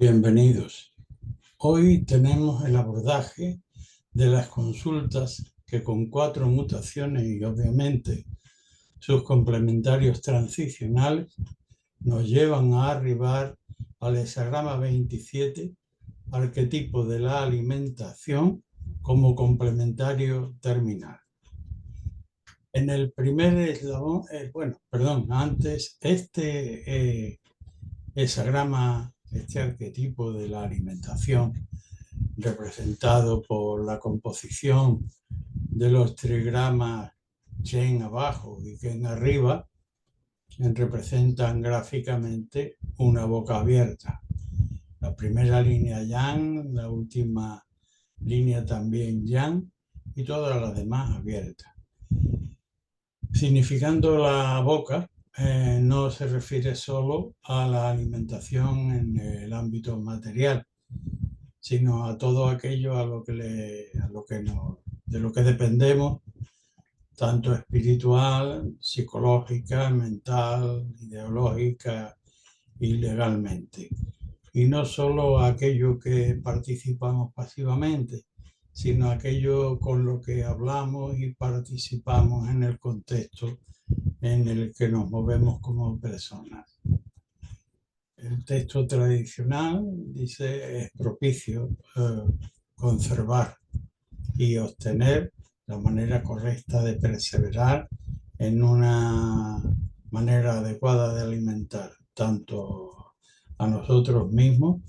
Bienvenidos. Hoy tenemos el abordaje de las consultas que con 4 mutaciones y obviamente sus complementarios transicionales nos llevan a arribar al hexagrama 27, arquetipo de la alimentación como complementario terminal. En el primer eslabón, antes este hexagrama, este arquetipo de la alimentación, representado por la composición de los trigramas Chen abajo y Ken arriba, representan gráficamente una boca abierta. La primera línea Yang, la última línea también Yang y todas las demás abiertas. Significando la boca, no se refiere solo a la alimentación en el ámbito material, sino a todo aquello de lo que dependemos, tanto espiritual, psicológica, mental, ideológica y legalmente. Y no solo aquello que participamos pasivamente, sino aquello con lo que hablamos y participamos en el contexto en el que nos movemos como personas. El texto tradicional dice: es propicio conservar y obtener la manera correcta de perseverar en una manera adecuada de alimentar tanto a nosotros mismos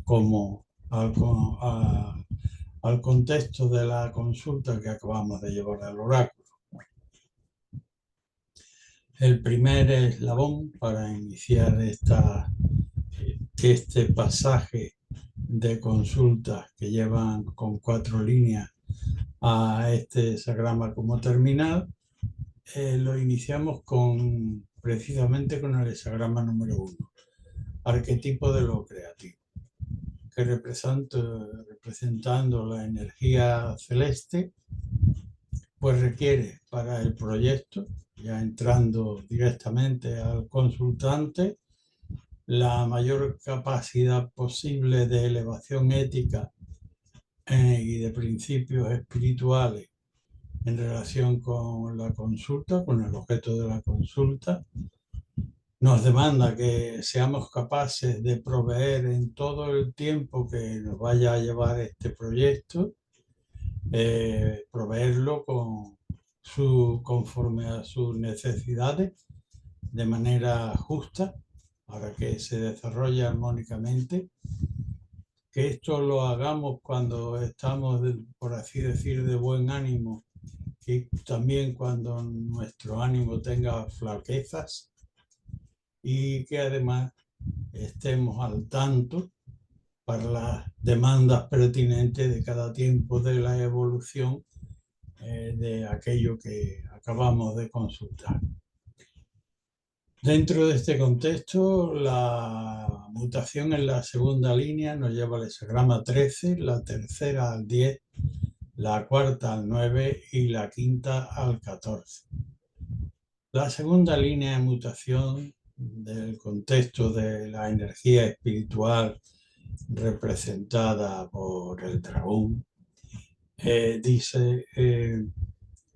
como al contexto de la consulta que acabamos de llevar al oráculo. El primer eslabón para iniciar este pasaje de consultas que llevan con 4 líneas a este hexagrama como terminal, lo iniciamos precisamente con el hexagrama número 1, arquetipo de lo creativo, que representando la energía celeste, pues requiere para el proyecto, ya entrando directamente al consultante, la mayor capacidad posible de elevación ética y de principios espirituales en relación con la consulta, con el objeto de la consulta. Nos demanda que seamos capaces de proveer en todo el tiempo que nos vaya a llevar este proyecto, proveerlo conforme a sus necesidades, de manera justa, para que se desarrolle armónicamente. Que esto lo hagamos cuando estamos, por así decir, de buen ánimo, y también cuando nuestro ánimo tenga flaquezas, y que además estemos al tanto para las demandas pertinentes de cada tiempo de la evolución de aquello que acabamos de consultar. Dentro de este contexto, la mutación en la segunda línea nos lleva al hexagrama 13, la tercera al 10, la cuarta al 9 y la quinta al 14. La segunda línea de mutación del contexto de la energía espiritual representada por el dragón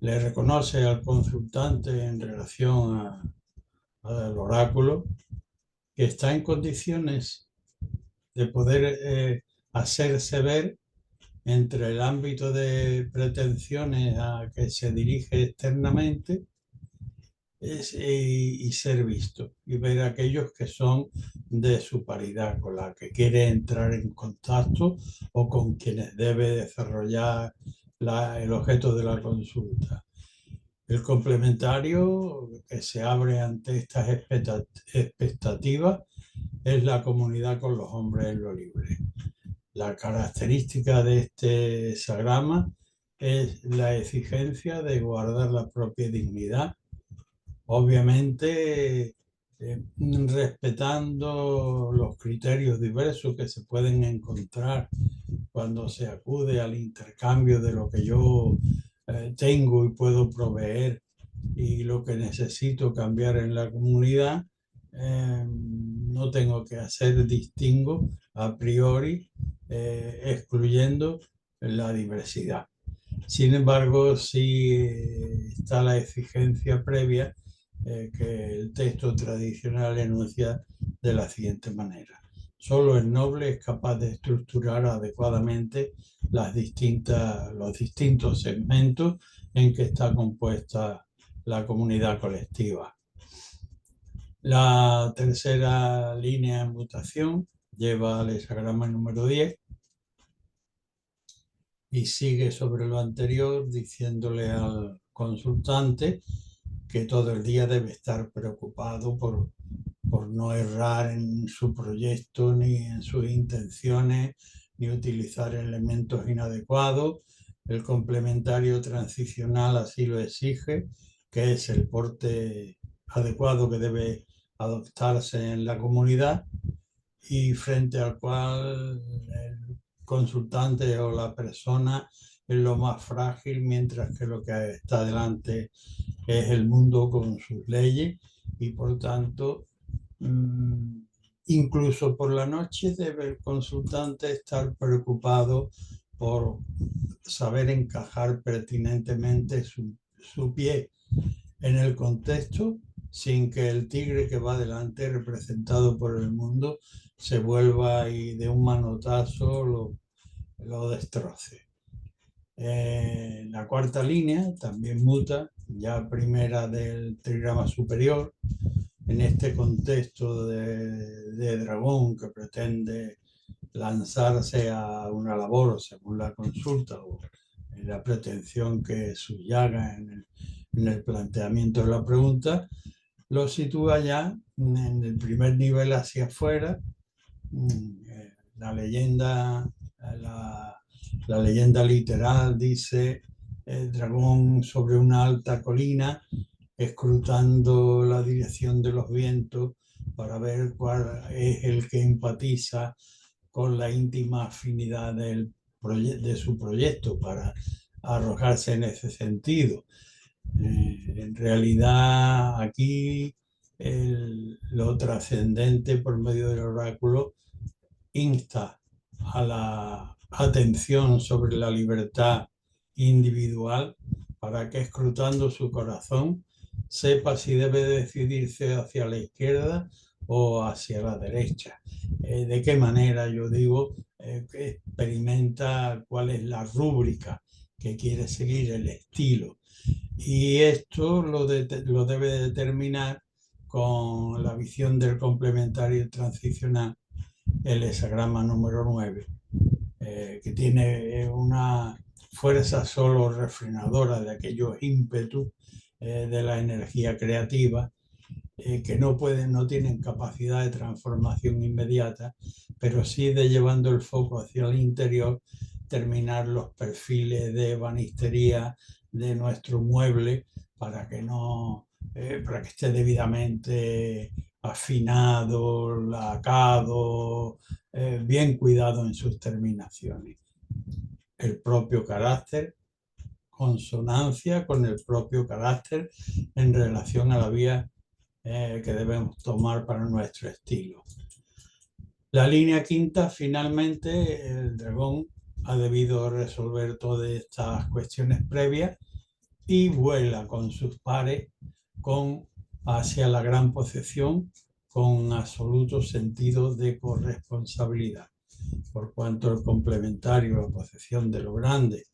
le reconoce al consultante en relación al oráculo que está en condiciones de poder hacerse ver entre el ámbito de pretensiones a que se dirige externamente y ser visto, y ver a aquellos que son de su paridad, con la que quiere entrar en contacto o con quienes debe desarrollar el objeto de la consulta. El complementario que se abre ante estas expectativas es la comunidad con los hombres en lo libre. La característica de este hexagrama es la exigencia de guardar la propia dignidad, obviamente respetando los criterios diversos que se pueden encontrar cuando se acude al intercambio de lo que yo tengo y puedo proveer y lo que necesito cambiar en la comunidad. no tengo que hacer distingo a priori, excluyendo la diversidad. Sin embargo, sí está la exigencia previa que el texto tradicional enuncia de la siguiente manera. Solo el noble es capaz de estructurar adecuadamente los distintos segmentos en que está compuesta la comunidad colectiva. La tercera línea de mutación lleva al hexagrama número 10 y sigue sobre lo anterior diciéndole al consultante que todo el día debe estar preocupado por no errar en su proyecto ni en sus intenciones, ni utilizar elementos inadecuados. El complementario transicional así lo exige, que es el porte adecuado que debe adoptarse en la comunidad y frente al cual el consultante o la persona es lo más frágil, mientras que lo que está delante es el mundo con sus leyes y por tanto incluso por la noche debe el consultante estar preocupado por saber encajar pertinentemente su pie en el contexto sin que el tigre que va delante, representado por el mundo, se vuelva y de un manotazo lo destroce. La cuarta línea también muta, ya primera del trigrama superior, en este contexto de dragón que pretende lanzarse a una labor según la consulta o en la pretensión que subyaga en el planteamiento de la pregunta, lo sitúa ya en el primer nivel hacia afuera. La leyenda, la leyenda literal dice el dragón sobre una alta colina escrutando la dirección de los vientos para ver cuál es el que empatiza con la íntima afinidad de su proyecto para arrojarse en ese sentido. En realidad aquí lo trascendente por medio del oráculo insta a la atención sobre la libertad individual para que escrutando su corazón sepa si debe decidirse hacia la izquierda o hacia la derecha. ¿De qué manera? Yo digo que experimenta cuál es la rúbrica que quiere seguir, el estilo. Y esto lo debe determinar con la visión del complementario transicional, el hexagrama número 9, que tiene una fuerza solo refrenadora de aquellos ímpetus de la energía creativa que no tienen capacidad de transformación inmediata, pero sí de llevando el foco hacia el interior, terminar los perfiles de ebanistería de nuestro mueble para que esté debidamente afinado, lacado, bien cuidado en sus terminaciones. El propio carácter, consonancia con el propio carácter en relación a la vía que debemos tomar para nuestro estilo. La línea quinta, finalmente, el dragón ha debido resolver todas estas cuestiones previas y vuela con sus pares hacia la gran posesión con absoluto sentido de corresponsabilidad, por cuanto el complementario, la posesión de lo grande,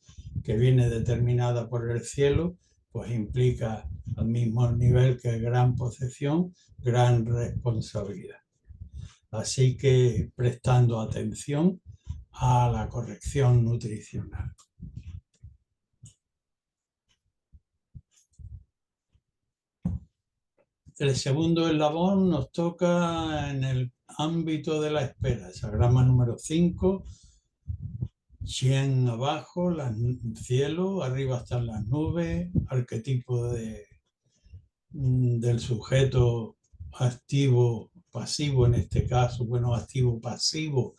que viene determinada por el cielo, pues implica al mismo nivel que gran posesión, gran responsabilidad. Así que prestando atención a la corrección nutricional. El segundo eslabón nos toca en el ámbito de la espera, hexagrama número 5, Chen abajo, cielo, arriba están las nubes, arquetipo del sujeto activo, pasivo en este caso, bueno, activo, pasivo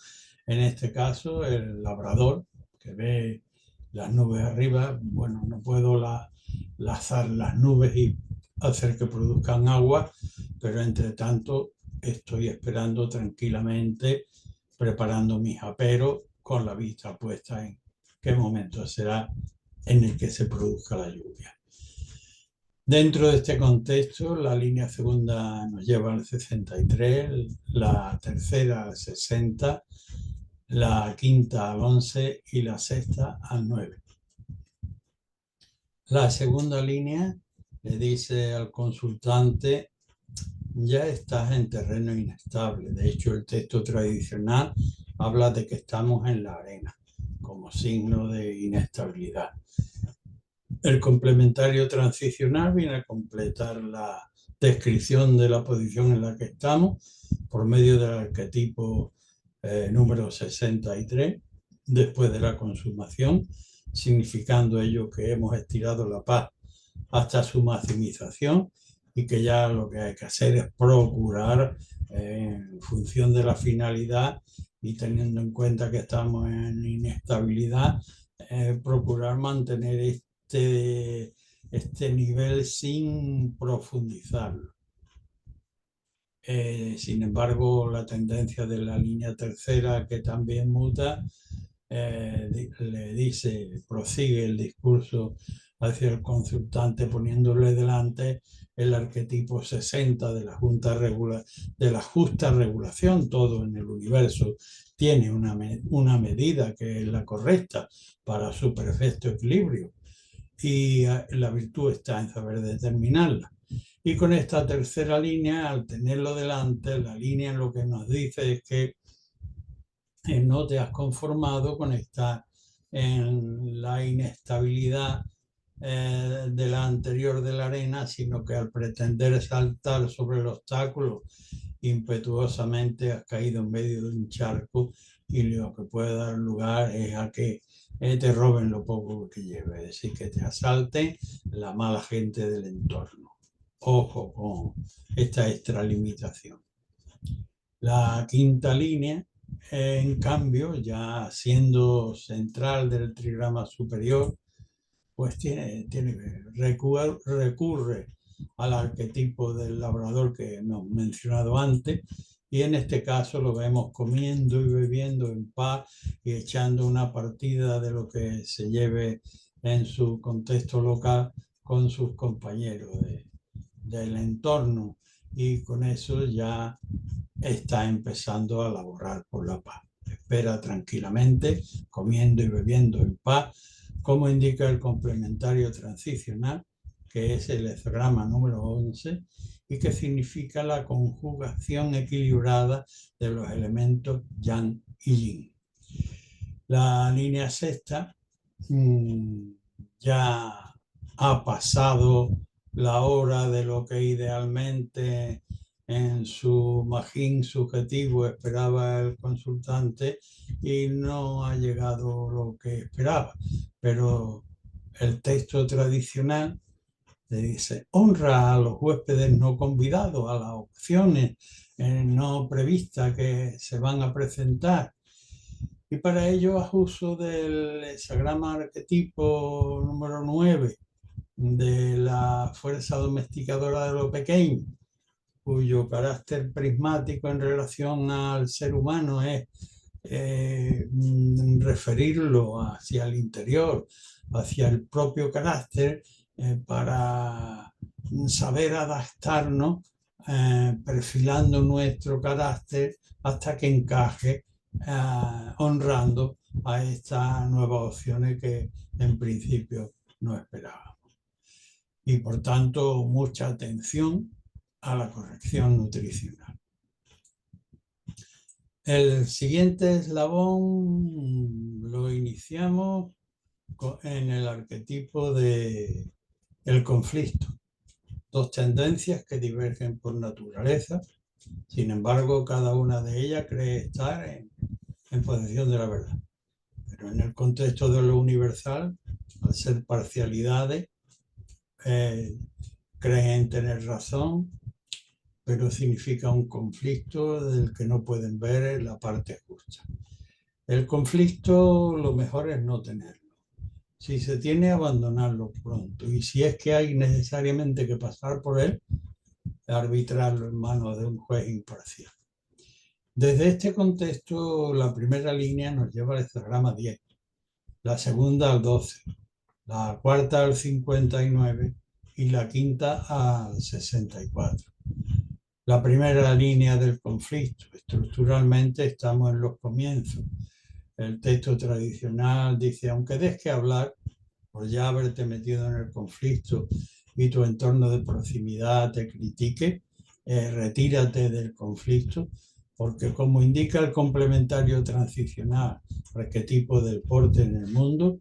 en este caso, el labrador, que ve las nubes arriba. Bueno, no puedo lazar las nubes y hacer que produzcan agua, pero entre tanto estoy esperando tranquilamente, preparando mis aperos con la vista puesta en qué momento será en el que se produzca la lluvia. Dentro de este contexto, la línea segunda nos lleva al 63, la tercera al 60, la quinta al 11 y la sexta al 9. La segunda línea le dice al consultante: ya estás en terreno inestable. De hecho, el texto tradicional habla de que estamos en la arena, como signo de inestabilidad. El complementario transicional viene a completar la descripción de la posición en la que estamos por medio del arquetipo número 63, después de la consumación, significando ello que hemos estirado la paz hasta su maximización y que ya lo que hay que hacer es procurar, en función de la finalidad y teniendo en cuenta que estamos en inestabilidad, procurar mantener este nivel sin profundizarlo. Sin embargo, la tendencia de la línea tercera, que también muta, le dice, prosigue el discurso hacia el consultante poniéndole delante el arquetipo 60 de la justa regulación. Todo en el universo tiene una medida que es la correcta para su perfecto equilibrio, y la virtud está en saber determinarla. Y con esta tercera línea, al tenerlo delante, la línea lo que nos dice es que no te has conformado con estar en la inestabilidad de la anterior de la arena, sino que al pretender saltar sobre el obstáculo, impetuosamente has caído en medio de un charco, y lo que puede dar lugar es a que te roben lo poco que lleves, es decir, que te asalte la mala gente del entorno. Ojo con esta extralimitación. La quinta línea, en cambio, ya siendo central del trigrama superior, pues recurre al arquetipo del labrador que hemos mencionado antes, y en este caso lo vemos comiendo y bebiendo en paz y echando una partida de lo que se lleve en su contexto local con sus compañeros del entorno, y con eso ya está empezando a laborar por la paz. Espera tranquilamente, comiendo y bebiendo en paz, como indica el complementario transicional, que es el hexagrama número 11, y que significa la conjugación equilibrada de los elementos yang y yin. La línea sexta ya ha pasado la hora de lo que idealmente en su magín subjetivo esperaba el consultante, y no ha llegado lo que esperaba. Pero el texto tradicional le dice: honra a los huéspedes no convidados, a las opciones no previstas que se van a presentar. Y para ello haz uso del hexagrama arquetipo número 9 de la fuerza domesticadora de lo pequeño, cuyo carácter prismático en relación al ser humano es referirlo hacia el interior, hacia el propio carácter, para saber adaptarnos, perfilando nuestro carácter hasta que encaje, honrando a estas nuevas opciones que en principio no esperábamos. Y por tanto, mucha atención a la corrección nutricional. El siguiente eslabón lo iniciamos en el arquetipo del conflicto. Dos tendencias que divergen por naturaleza, sin embargo, cada una de ellas cree estar en posesión de la verdad. Pero en el contexto de lo universal, al ser parcialidades, creen tener razón, pero significa un conflicto del que no pueden ver la parte justa. El conflicto, lo mejor es no tenerlo. Si se tiene, abandonarlo pronto. Y si es que hay necesariamente que pasar por él, arbitrarlo en manos de un juez imparcial. Desde este contexto, la primera línea nos lleva al hexagrama 10, la segunda al 12, la cuarta al 59 y la quinta al 64. La primera línea del conflicto. Estructuralmente estamos en los comienzos. El texto tradicional dice, aunque des que hablar, por ya haberte metido en el conflicto y tu entorno de proximidad te critique, retírate del conflicto, porque como indica el complementario transicional, arquetipo del porte en el mundo,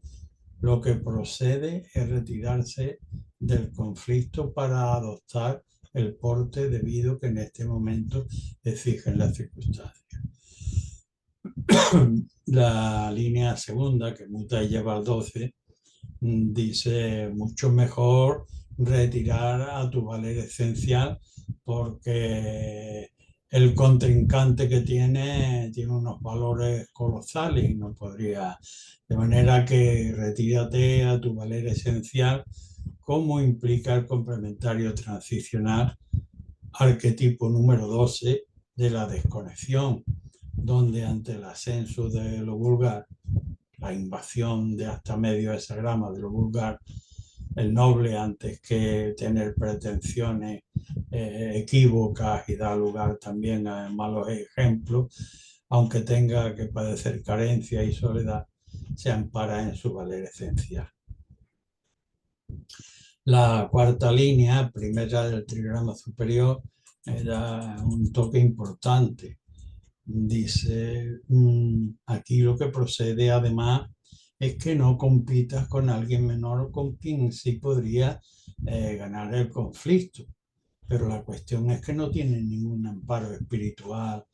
lo que procede es retirarse del conflicto para adoptar el porte debido que en este momento exigen las circunstancias. La línea segunda, que muta y lleva al 12, dice mucho mejor retirar a tu valer esencial porque el contrincante que tiene unos valores colosales y no podría, de manera que retírate a tu valer esencial, como implica el complementario transicional, arquetipo número 12 de la desconexión, donde ante el ascenso de lo vulgar, la invasión de hasta medio hexagrama de lo vulgar, el noble, antes que tener pretensiones equívocas y da lugar también a malos ejemplos, aunque tenga que padecer carencia y soledad, se ampara en su valer esencial. La cuarta línea, primera del trigrama superior, da un toque importante. Dice, aquí lo que procede además es que no compitas con alguien menor con quien sí podría ganar el conflicto. Pero la cuestión es que no tiene ningún amparo espiritual,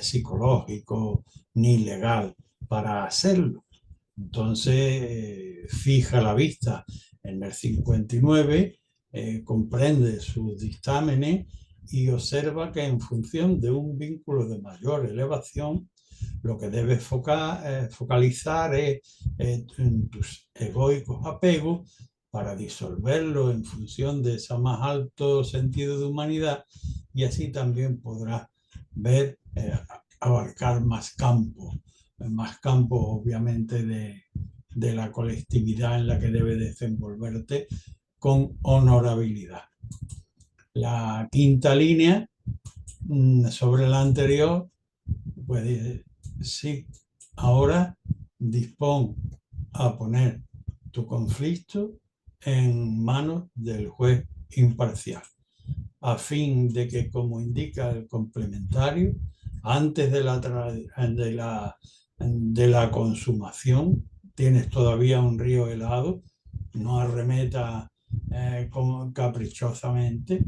psicológico ni legal para hacerlo. Entonces, fija la vista en el 59, comprende sus dictámenes y observa que en función de un vínculo de mayor elevación, lo que debes focalizar es en tus egoicos apegos para disolverlo en función de ese más alto sentido de humanidad, y así también podrás ver, abarcar más campos obviamente de la colectividad en la que debes desenvolverte con honorabilidad. La quinta línea, sobre la anterior, pues dice, sí, ahora dispón a poner tu conflicto en manos del juez imparcial, a fin de que, como indica el complementario, antes de la consumación, tienes todavía un río helado, no arremeta caprichosamente,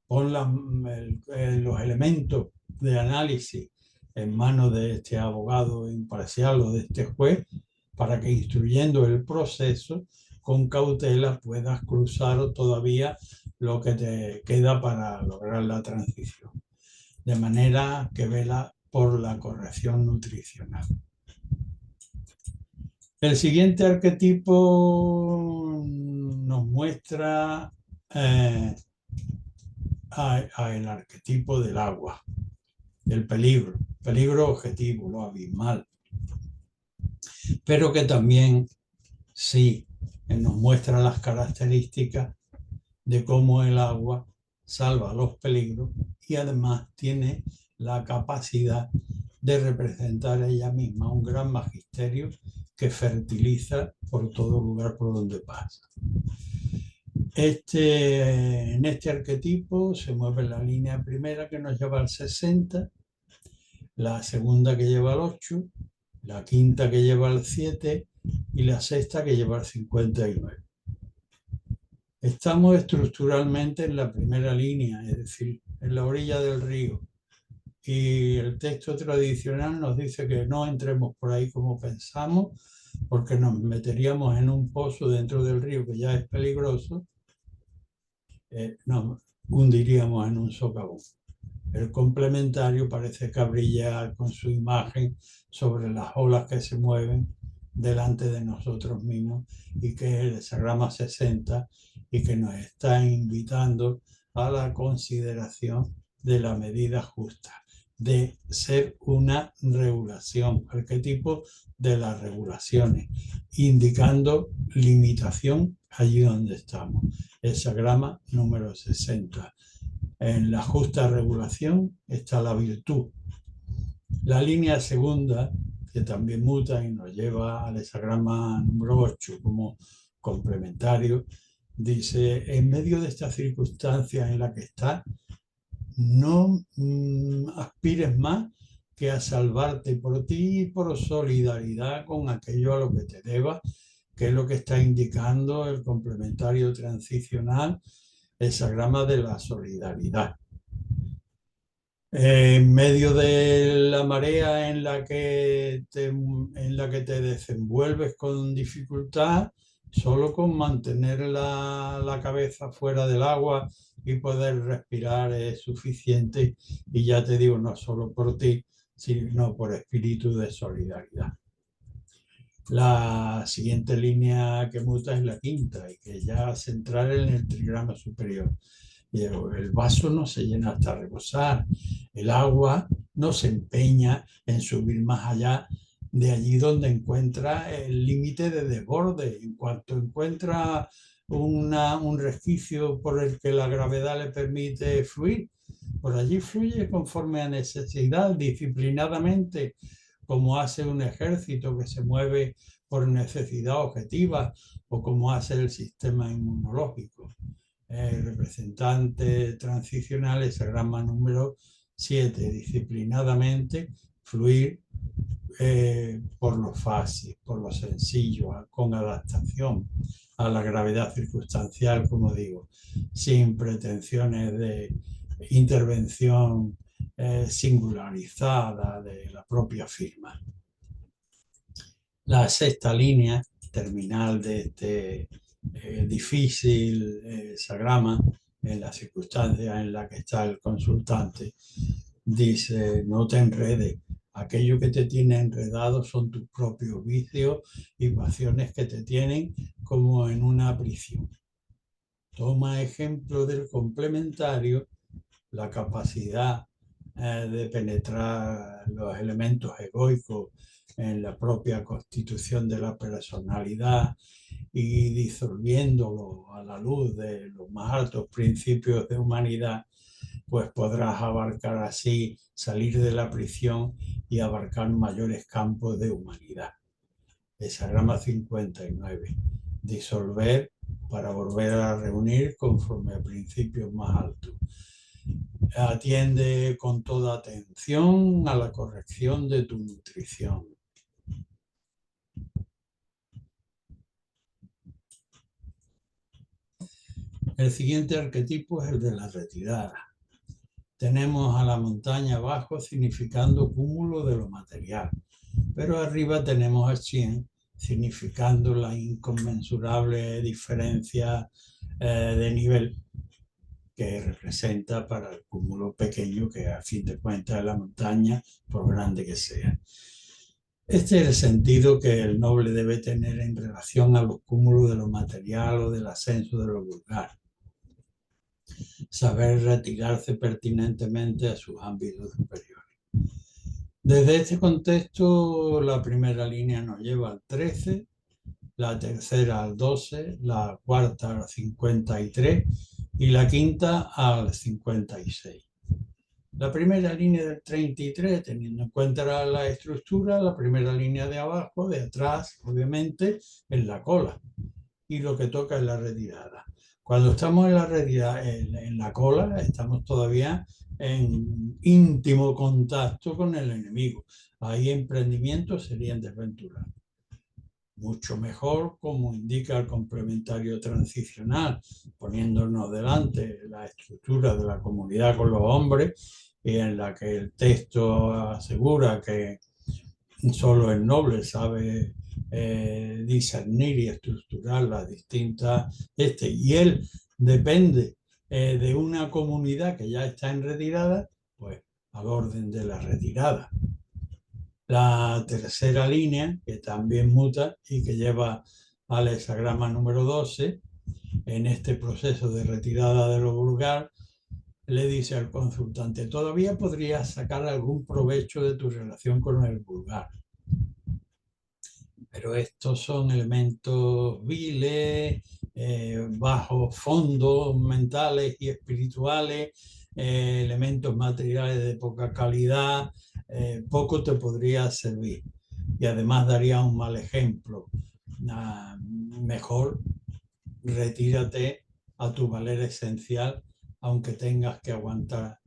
pon los elementos de análisis en manos de este abogado imparcial o de este juez, para que, instruyendo el proceso con cautela, puedas cruzar todavía lo que te queda para lograr la transición, de manera que vela por la corrección nutricional. El siguiente arquetipo nos muestra el arquetipo del agua, del peligro objetivo, lo abismal, pero que también sí nos muestra las características de cómo el agua salva los peligros y además tiene la capacidad de representar ella misma un gran magisterio que fertiliza por todo lugar por donde pasa. En este arquetipo se mueve la línea primera que nos lleva al 60, la segunda que lleva al 8, la quinta que lleva al 7 y la sexta que lleva al 59. Estamos estructuralmente en la primera línea, es decir, en la orilla del río. Y el texto tradicional nos dice que no entremos por ahí como pensamos, porque nos meteríamos en un pozo dentro del río que ya es peligroso, nos hundiríamos en un socavón. El complementario parece cabrillar con su imagen sobre las olas que se mueven delante de nosotros mismos, y que es el hexagrama 60 y que nos está invitando a la consideración de la medida justa, de ser una regulación, arquetipo de las regulaciones, indicando limitación allí donde estamos. Hexagrama número 60. En la justa regulación está la virtud. La línea segunda, que también muta y nos lleva al hexagrama número 8 como complementario, dice: en medio de estas circunstancias en la que estás, no aspires más que a salvarte por ti y por solidaridad con aquello a lo que te debas, que es lo que está indicando el complementario transicional, hexagrama de la solidaridad. En medio de la marea en la que te desenvuelves con dificultad, solo con mantener la cabeza fuera del agua y poder respirar es suficiente, y ya te digo, no solo por ti, sino por espíritu de solidaridad. La siguiente línea que muta es la quinta, y que ya centrar en el trigrama superior. El vaso no se llena hasta rebosar, el agua no se empeña en subir más allá de allí donde encuentra el límite de desborde. En cuanto encuentra un resquicio por el que la gravedad le permite fluir, por allí fluye conforme a necesidad, disciplinadamente, como hace un ejército que se mueve por necesidad objetiva, o como hace el sistema inmunológico. Representante transicional, hexagrama número 7, disciplinadamente fluir por lo fácil, por lo sencillo, con adaptación a la gravedad circunstancial, como digo, sin pretensiones de intervención singularizada de la propia firma. La sexta línea, terminal de este difícil hexagrama, en la circunstancia en la que está el consultante, dice: no te enredes, aquello que te tiene enredado son tus propios vicios y pasiones que te tienen como en una prisión. Toma ejemplo del complementario, la capacidad de penetrar los elementos egoicos en la propia constitución de la personalidad y disolviéndolo a la luz de los más altos principios de humanidad, pues podrás abarcar así, salir de la prisión y abarcar mayores campos de humanidad. Hexagrama 59. Disolver para volver a reunir conforme a principios más altos. Atiende con toda atención a la corrección de tu nutrición. El siguiente arquetipo es el de la retirada. Tenemos a la montaña abajo significando cúmulo de lo material, pero arriba tenemos a 100 significando la inconmensurable diferencia de nivel que representa para el cúmulo pequeño, que a fin de cuentas es la montaña, por grande que sea. Este es el sentido que el noble debe tener en relación a los cúmulos de lo material o del ascenso de lo vulgar. Saber retirarse pertinentemente a sus ámbitos superiores. Desde este contexto, la primera línea nos lleva al 13, la tercera al 12, la cuarta al 53 y la quinta al 56. La primera línea del 33, teniendo en cuenta la estructura, la primera línea de abajo, de atrás, obviamente, es la cola, y lo que toca es la retirada. Cuando estamos en la retirada, en la cola, estamos todavía en íntimo contacto con el enemigo. Ahí emprendimientos serían desventurados. Mucho mejor, como indica el complementario transicional, poniéndonos delante la estructura de la comunidad con los hombres, y en la que el texto asegura que solo el noble sabe discernir y estructurar las distintas y él depende de una comunidad que ya está en retirada, pues al orden de la retirada. La tercera línea, que también muta y que lleva al hexagrama número 12, en este proceso de retirada de lo vulgar, le dice al consultante: todavía podrías sacar algún provecho de tu relación con el vulgar, pero estos son elementos viles, bajos fondos mentales y espirituales, elementos materiales de poca calidad, poco te podría servir y además daría un mal ejemplo. Mejor retírate a tu valer esencial, aunque tengas que aguantar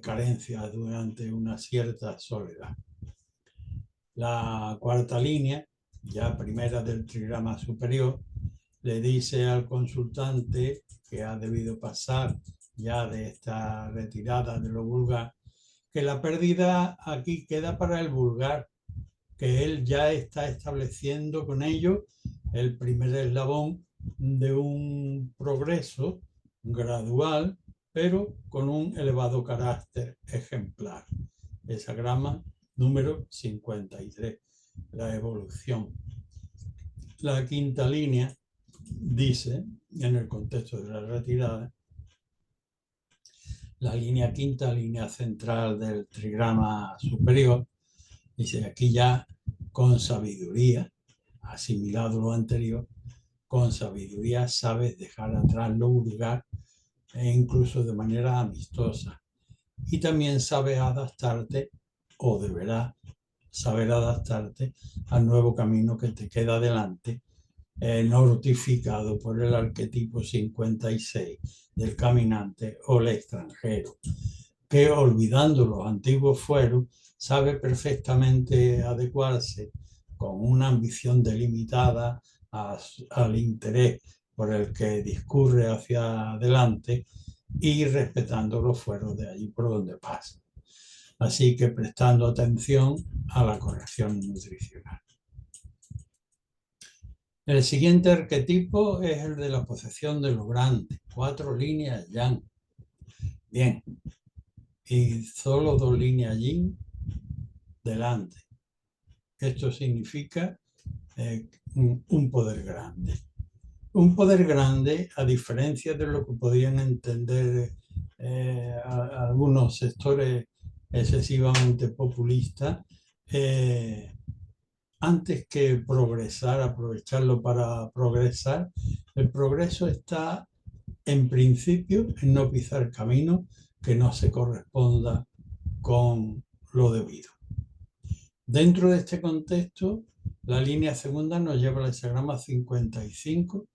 carencias durante una cierta soledad. La cuarta línea, ya primera del trigrama superior, le dice al consultante que ha debido pasar ya de esta retirada de lo vulgar, que la pérdida aquí queda para el vulgar, que él ya está estableciendo con ello el primer eslabón de un progreso gradual, pero con un elevado carácter ejemplar. Esa grama número 53, la evolución. La quinta línea dice, en el contexto de la retirada, la línea quinta, línea central del trigrama superior, dice aquí ya con sabiduría, asimilado lo anterior, con sabiduría sabes dejar atrás lo vulgar e incluso de manera amistosa. Y también sabes adaptarte, o deberás saber adaptarte al nuevo camino que te queda delante, notificado por el arquetipo 56 del caminante o el extranjero, que olvidando los antiguos fueros, sabe perfectamente adecuarse con una ambición delimitada al interés por el que discurre hacia adelante y respetando los fueros de allí por donde pasa. Así que prestando atención a la corrección nutricional. El siguiente arquetipo es el de la posesión de lo grande, 4 líneas yang. Bien, y solo 2 líneas yin delante. Esto significa un poder grande. Un poder grande, a diferencia de lo que podían entender algunos sectores excesivamente populistas, antes que progresar, aprovecharlo para progresar, el progreso está en principio en no pisar camino que no se corresponda con lo debido. Dentro de este contexto, la línea segunda nos lleva al hexagrama 55,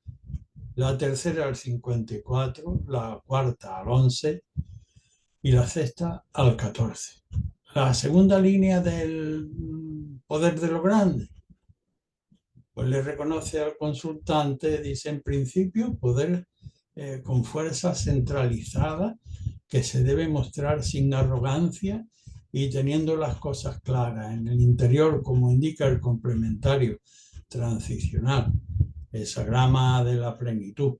la tercera al 54, la cuarta al 11 y la sexta al 14. La segunda línea del poder de lo grande, pues le reconoce al consultante, dice en principio, poder con fuerza centralizada que se debe mostrar sin arrogancia y teniendo las cosas claras en el interior, como indica el complementario transicional, el hexagrama de la plenitud,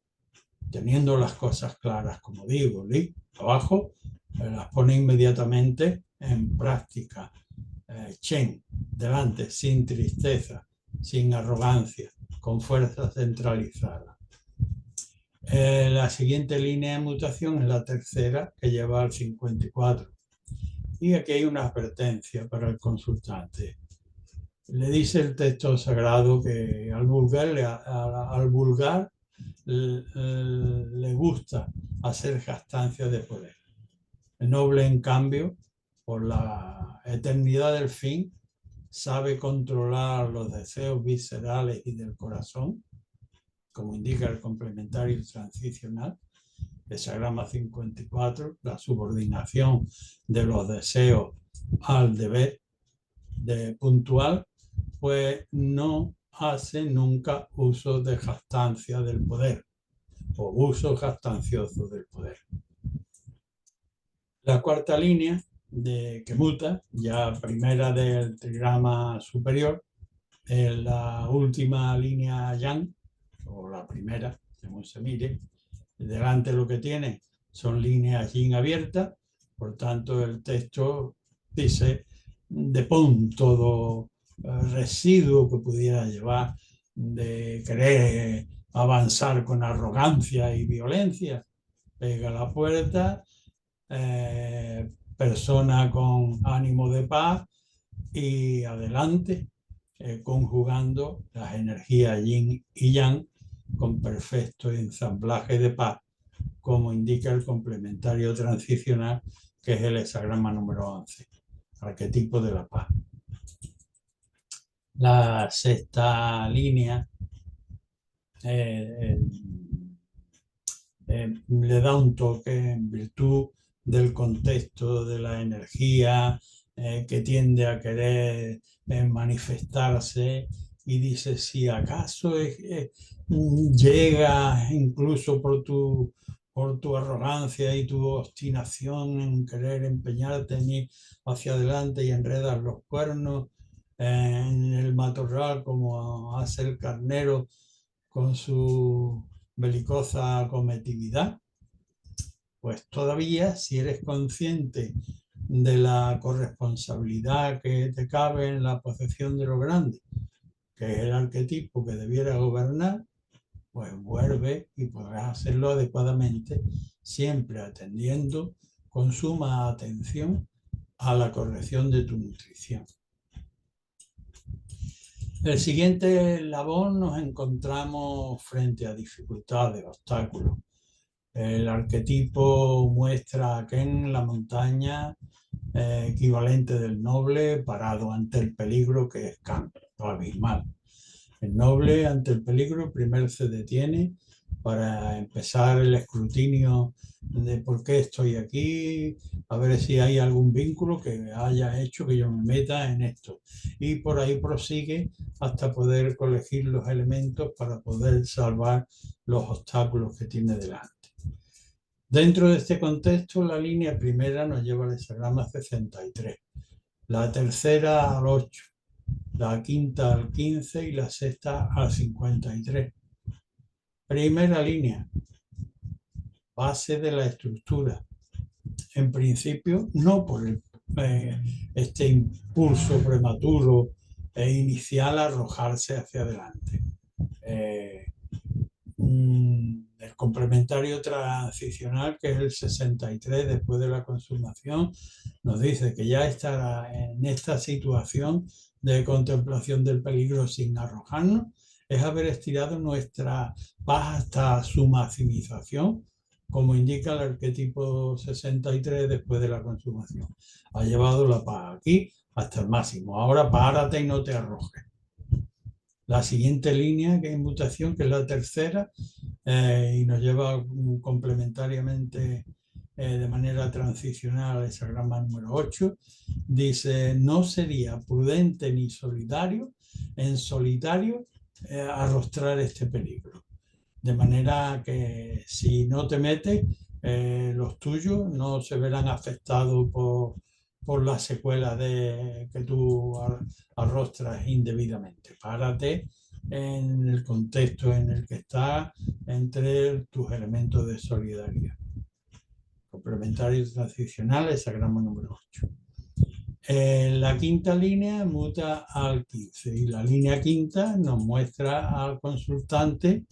teniendo las cosas claras, como digo, abajo, las pone inmediatamente en práctica. Chen, delante, sin tristeza, sin arrogancia, con fuerza centralizada. La siguiente línea de mutación es la tercera, que lleva al 54. Y aquí hay una advertencia para el consultante. Le dice el texto sagrado que al vulgar le gusta hacer jactancia de poder. El noble, en cambio, por la eternidad del fin, sabe controlar los deseos viscerales y del corazón, como indica el complementario transicional, hexagrama 54, la subordinación de los deseos al deber puntual, pues no hace nunca uso de jactancia del poder o uso jactancioso del poder. La cuarta línea que muta, ya primera del trigrama superior, es la última línea yang, o la primera, según se mire. Delante lo que tiene son líneas yin abiertas, por tanto el texto dice: depón todo residuo que pudiera llevar de querer avanzar con arrogancia y violencia, pega la puerta, persona con ánimo de paz y adelante, conjugando las energías yin y yang con perfecto ensamblaje de paz, como indica el complementario transicional, que es el hexagrama número 11, arquetipo de la paz. La sexta línea le da un toque en virtud del contexto de la energía que tiende a querer manifestarse, y dice: si acaso llega incluso por tu arrogancia y tu obstinación en querer empeñarte en ir hacia adelante y enredas los cuernos en el matorral como hace el carnero con su belicosa acometividad, pues todavía, si eres consciente de la corresponsabilidad que te cabe en la posesión de lo grande, que es el arquetipo que debiera gobernar, pues vuelve y podrás hacerlo adecuadamente, siempre atendiendo con suma atención a la corrección de tu nutrición. El siguiente eslabón nos encontramos frente a dificultades, obstáculos. El arquetipo muestra a Ken, la montaña, equivalente del noble, parado ante el peligro, que es Kan, lo abismal. El noble, ante el peligro, primero se detiene para empezar el escrutinio de por qué estoy aquí, a ver si hay algún vínculo que haya hecho que yo me meta en esto. Y por ahí prosigue hasta poder colegir los elementos para poder salvar los obstáculos que tiene delante. Dentro de este contexto, la línea primera nos lleva al hexagrama 63, la tercera al 8, la quinta al 15 y la sexta al 53. Primera línea, base de la estructura. En principio, no por este impulso prematuro e inicial a arrojarse hacia adelante. El complementario transicional, que es el 63 después de la consumación, nos dice que ya estará en esta situación de contemplación del peligro sin arrojarnos, es haber estirado nuestra paz hasta su maximización, como indica el arquetipo 63 después de la consumación. Ha llevado la paz aquí hasta el máximo. Ahora párate y no te arrojes. La siguiente línea, que es mutación, que es la tercera, y nos lleva complementariamente de manera transicional al hexagrama número 8, dice: no sería prudente ni solidario en solitario arrostrar este peligro. De manera que si no te metes, los tuyos no se verán afectados por las secuelas que tú arrostras indebidamente. Párate en el contexto en el que estás entre tus elementos de solidaridad. Complementario transicional, hexagrama número 8. La quinta línea muta al 15 y la línea quinta nos muestra al consultante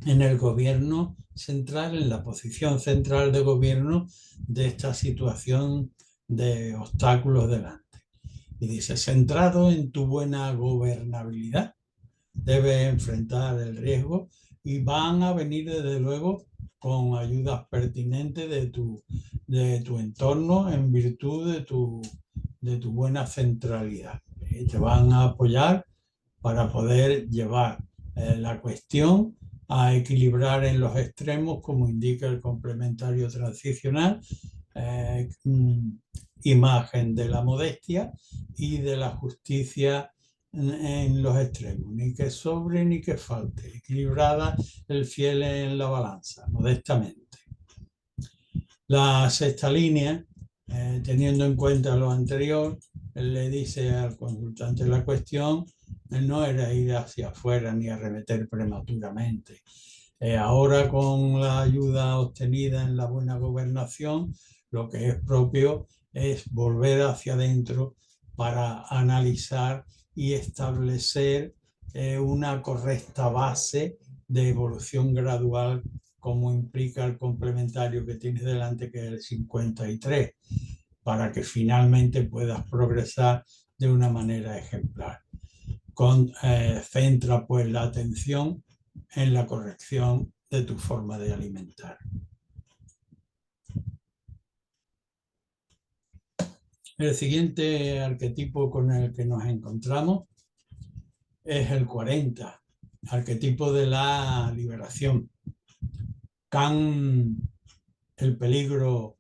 en el gobierno central, en la posición central de gobierno de esta situación de obstáculos delante. Y dice: centrado en tu buena gobernabilidad, debes enfrentar el riesgo y van a venir desde luego con ayudas pertinentes de tu entorno en virtud de tu buena centralidad. Y te van a apoyar para poder llevar la cuestión a equilibrar en los extremos, como indica el complementario transicional, imagen de la modestia y de la justicia en los extremos, ni que sobre ni que falte, equilibrada, el fiel en la balanza, modestamente. La sexta línea, teniendo en cuenta lo anterior, le dice al consultante la cuestión no era ir hacia afuera ni arremeter prematuramente. Ahora, con la ayuda obtenida en la buena gobernación, lo que es propio es volver hacia adentro para analizar y establecer una correcta base de evolución gradual como implica el complementario que tienes delante, que es el 53, para que finalmente puedas progresar de una manera ejemplar. Centra pues la atención en la corrección de tu forma de alimentar. El siguiente arquetipo con el que nos encontramos es el 40, arquetipo de la liberación. Kan, el peligro,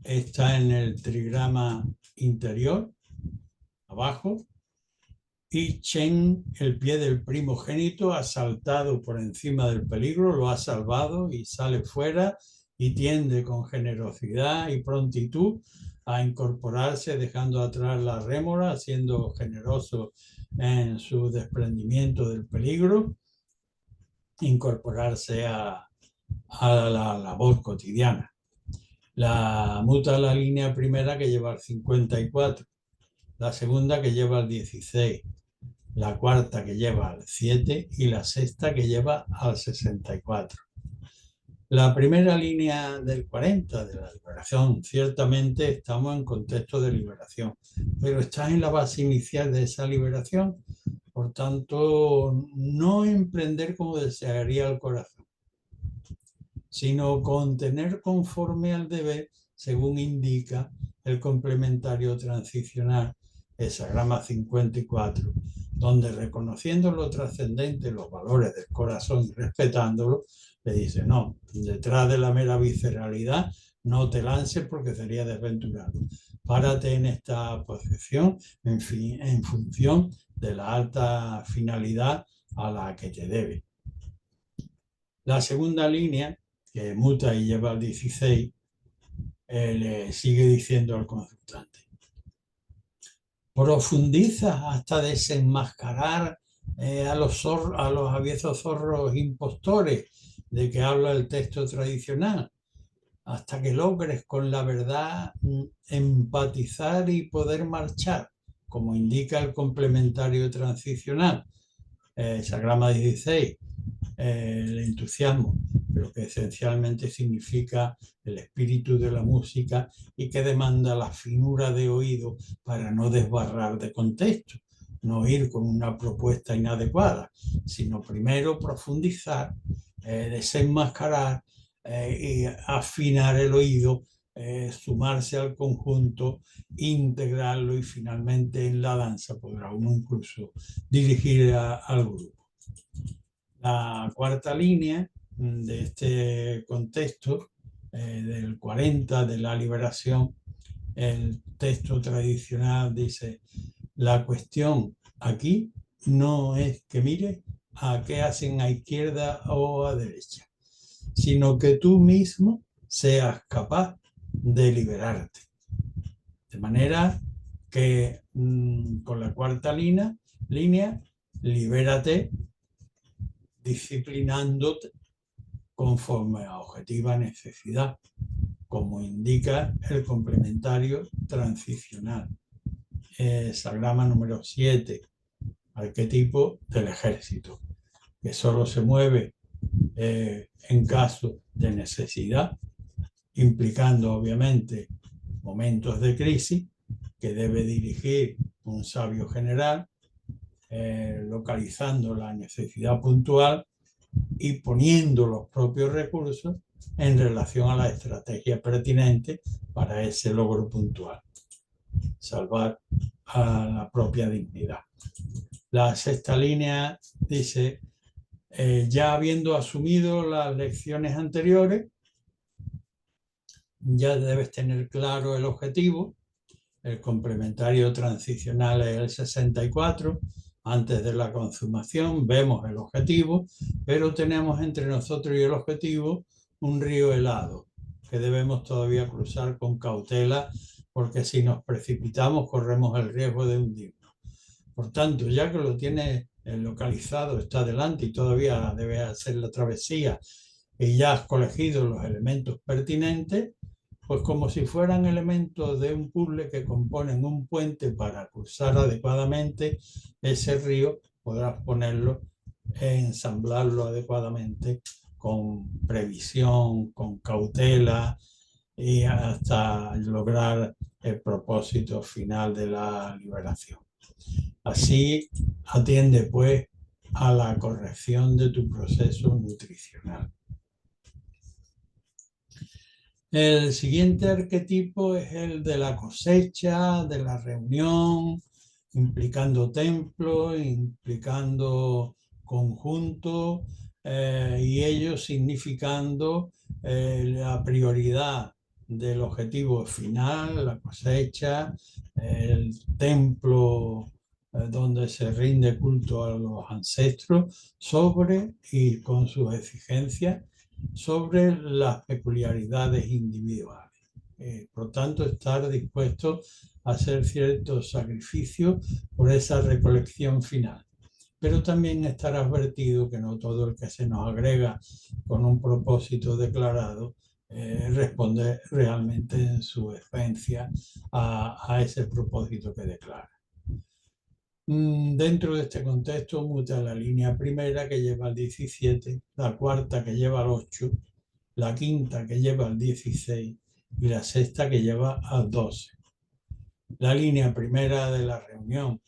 está en el trigrama interior, abajo, y Chen, el pie del primogénito, ha saltado por encima del peligro, lo ha salvado y sale fuera y tiende con generosidad y prontitud a incorporarse, dejando atrás la rémora, siendo generoso en su desprendimiento del peligro, incorporarse a la labor cotidiana. La muta la línea primera, que lleva al 54, la segunda que lleva al 16, la cuarta que lleva al 7 y la sexta que lleva al 64. La primera línea del 40 de la liberación, ciertamente estamos en contexto de liberación, pero estás en la base inicial de esa liberación, por tanto, no emprender como desearía el corazón, sino contener conforme al deber, según indica el complementario transicional, hexagrama 54, donde reconociendo lo trascendente, los valores del corazón y respetándolo, le dice, no, detrás de la mera visceralidad no te lances porque sería desventurado. Párate en esta posición en función de la alta finalidad a la que te debe. La segunda línea, que muta y lleva al 16, le sigue diciendo al consultante: profundiza hasta desenmascarar a los aviesos zorros impostores de que habla el texto tradicional, hasta que logres con la verdad empatizar y poder marchar, como indica el complementario transicional, hexagrama 16, el entusiasmo, pero que esencialmente significa el espíritu de la música y que demanda la finura de oído para no desbarrar de contexto, no ir con una propuesta inadecuada, sino primero profundizar, desenmascarar y afinar el oído, sumarse al conjunto, integrarlo y finalmente en la danza podrá uno incluso dirigir al grupo. La cuarta línea de este contexto, del 40 de la liberación, el texto tradicional dice: la cuestión aquí no es que mires a qué hacen a izquierda o a derecha, sino que tú mismo seas capaz de liberarte. De manera que con la cuarta línea, libérate disciplinándote conforme a objetiva necesidad, como indica el complementario transicional. Hexagrama número 7, arquetipo del ejército, que solo se mueve en caso de necesidad, implicando obviamente momentos de crisis que debe dirigir un sabio general, localizando la necesidad puntual y poniendo los propios recursos en relación a la estrategia pertinente para ese logro puntual, salvar a la propia dignidad. La sexta línea dice: ya habiendo asumido las lecciones anteriores, ya debes tener claro el objetivo. El complementario transicional es el 64. Antes de la consumación vemos el objetivo, pero tenemos entre nosotros y el objetivo un río helado que debemos todavía cruzar con cautela, porque si nos precipitamos corremos el riesgo de hundirnos. Por tanto, ya que lo tienes localizado, está delante y todavía debes hacer la travesía y ya has cogido los elementos pertinentes, pues como si fueran elementos de un puzzle que componen un puente para cruzar adecuadamente ese río, podrás ponerlo, ensamblarlo adecuadamente con previsión, con cautela y hasta lograr el propósito final de la liberación. Así atiende pues a la corrección de tu proceso nutricional. El siguiente arquetipo es el de la cosecha, de la reunión, implicando templo, implicando conjunto, y ello significando la prioridad del objetivo final, la cosecha, el templo donde se rinde culto a los ancestros, sobre y con sus exigencias sobre las peculiaridades individuales. Por tanto, estar dispuesto a hacer ciertos sacrificios por esa recolección final. Pero también estar advertido que no todo el que se nos agrega con un propósito declarado responde realmente en su esencia a ese propósito que declara. Dentro de este contexto muta la línea primera que lleva al 17, la cuarta que lleva al 8, la quinta que lleva al 16 y la sexta que lleva al 12. La línea primera de la reunión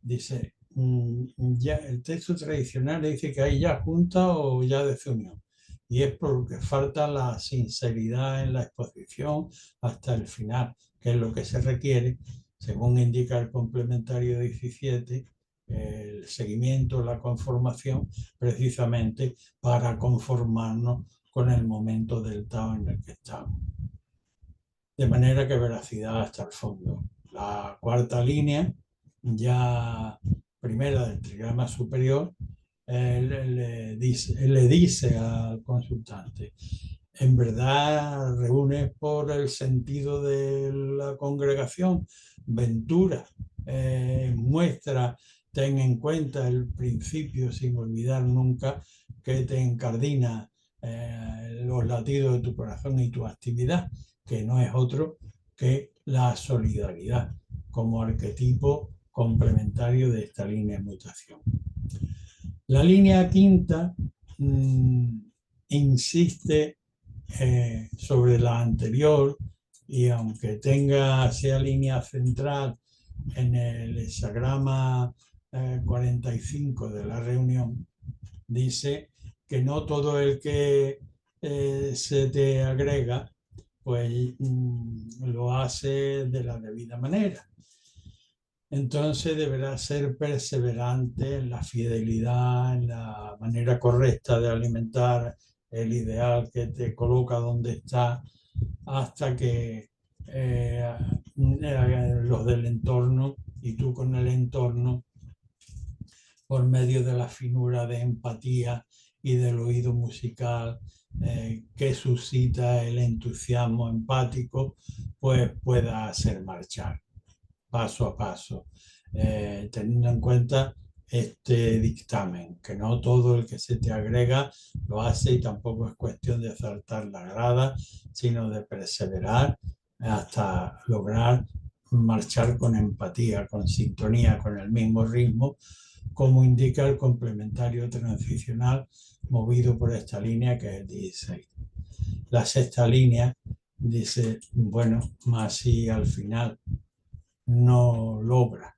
dice, ya, el texto tradicional dice que hay ya junta o ya desunión, y es porque falta la sinceridad en la exposición hasta el final, que es lo que se requiere, según indica el complementario 17, el seguimiento, la conformación, precisamente para conformarnos con el momento del estado en el que estamos. De manera que veracidad hasta el fondo. La cuarta línea, ya primera del trigrama superior, le dice al consultante, en verdad reúne por el sentido de la congregación, ventura, muestra, ten en cuenta el principio sin olvidar nunca que te encardina los latidos de tu corazón y tu actividad, que no es otro que la solidaridad como arquetipo complementario de esta línea de mutación. La línea quinta insiste sobre la anterior, y aunque sea línea central en el hexagrama 45 de la reunión, dice que no todo el que se te agrega pues lo hace de la debida manera. Entonces deberás ser perseverante en la fidelidad, en la manera correcta de alimentar el ideal que te coloca donde está, hasta que los del entorno y tú con el entorno, por medio de la finura de empatía y del oído musical que suscita el entusiasmo empático, pues pueda hacer marchar paso a paso, teniendo en cuenta este dictamen, que no todo el que se te agrega lo hace, y tampoco es cuestión de saltar la grada, sino de perseverar hasta lograr marchar con empatía, con sintonía, con el mismo ritmo, como indica el complementario transicional movido por esta línea, que es el 16. La sexta línea dice, bueno, más si al final no logra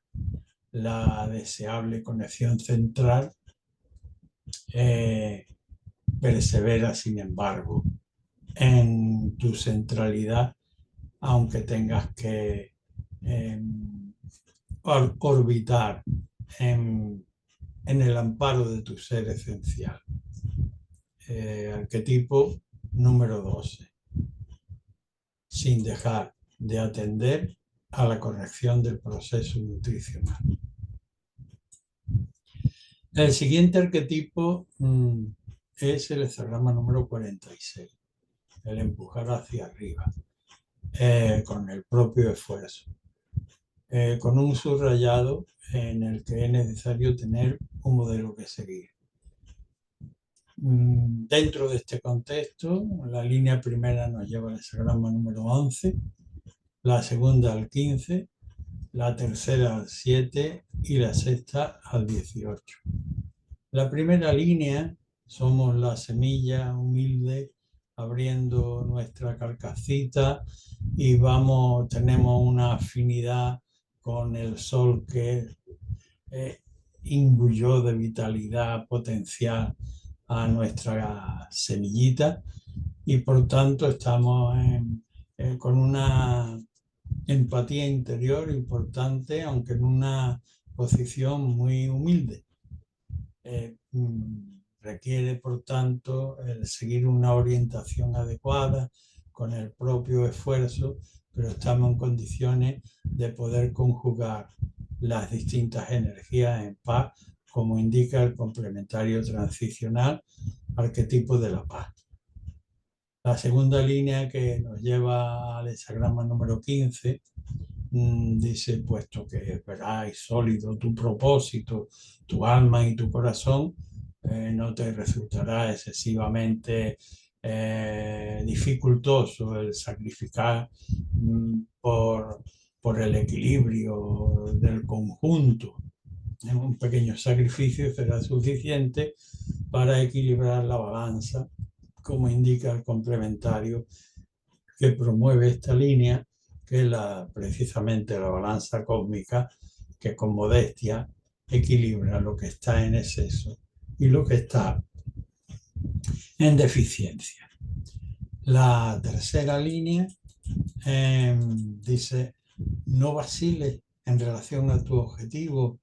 la deseable conexión central, persevera sin embargo en tu centralidad, aunque tengas que orbitar en el amparo de tu ser esencial. Arquetipo número 12. Sin dejar de atender a la corrección del proceso nutricional. El siguiente arquetipo es el hexagrama número 46, el empujar hacia arriba, con el propio esfuerzo, con un subrayado en el que es necesario tener un modelo que seguir. Dentro de este contexto, la línea primera nos lleva al hexagrama número 11, la segunda al 15, la tercera al 7 y la sexta al 18. La primera línea somos la semilla humilde abriendo nuestra carcasita y tenemos una afinidad con el sol que imbuyó de vitalidad potencial a nuestra semillita y por tanto estamos con una empatía interior importante, aunque en una posición muy humilde. Requiere, por tanto, el seguir una orientación adecuada con el propio esfuerzo, pero estamos en condiciones de poder conjugar las distintas energías en paz, como indica el complementario transicional, arquetipo de la paz. La segunda línea que nos lleva al hexagrama número 15 dice, puesto que es verdad y sólido tu propósito, tu alma y tu corazón, no te resultará excesivamente dificultoso el sacrificar por el equilibrio del conjunto. Un pequeño sacrificio será suficiente para equilibrar la balanza, como indica el complementario que promueve esta línea, que es precisamente la balanza cósmica, que con modestia equilibra lo que está en exceso y lo que está en deficiencia. La tercera línea dice, no vaciles en relación a tu objetivo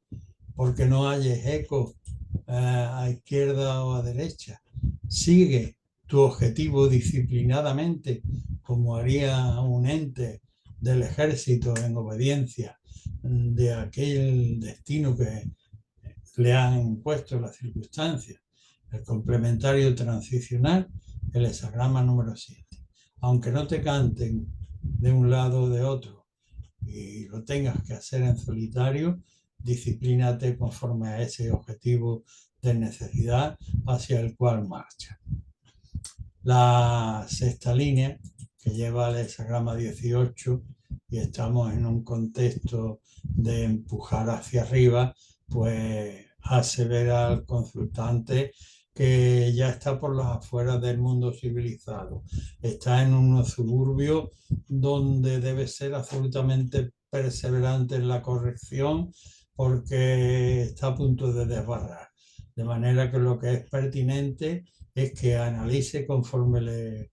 porque no halles eco a izquierda o a derecha. Sigue tu objetivo disciplinadamente, como haría un ente del ejército en obediencia de aquel destino que le han impuesto las circunstancias. El complementario transicional, el hexagrama número 7. Aunque no te canten de un lado o de otro y lo tengas que hacer en solitario, disciplínate conforme a ese objetivo de necesidad hacia el cual marcha. La sexta línea, que lleva al hexagrama 18, y estamos en un contexto de empujar hacia arriba, pues hace ver al consultante que ya está por las afueras del mundo civilizado. Está en un suburbio donde debe ser absolutamente perseverante en la corrección porque está a punto de desbarrar. De manera que lo que es pertinente es que analice conforme le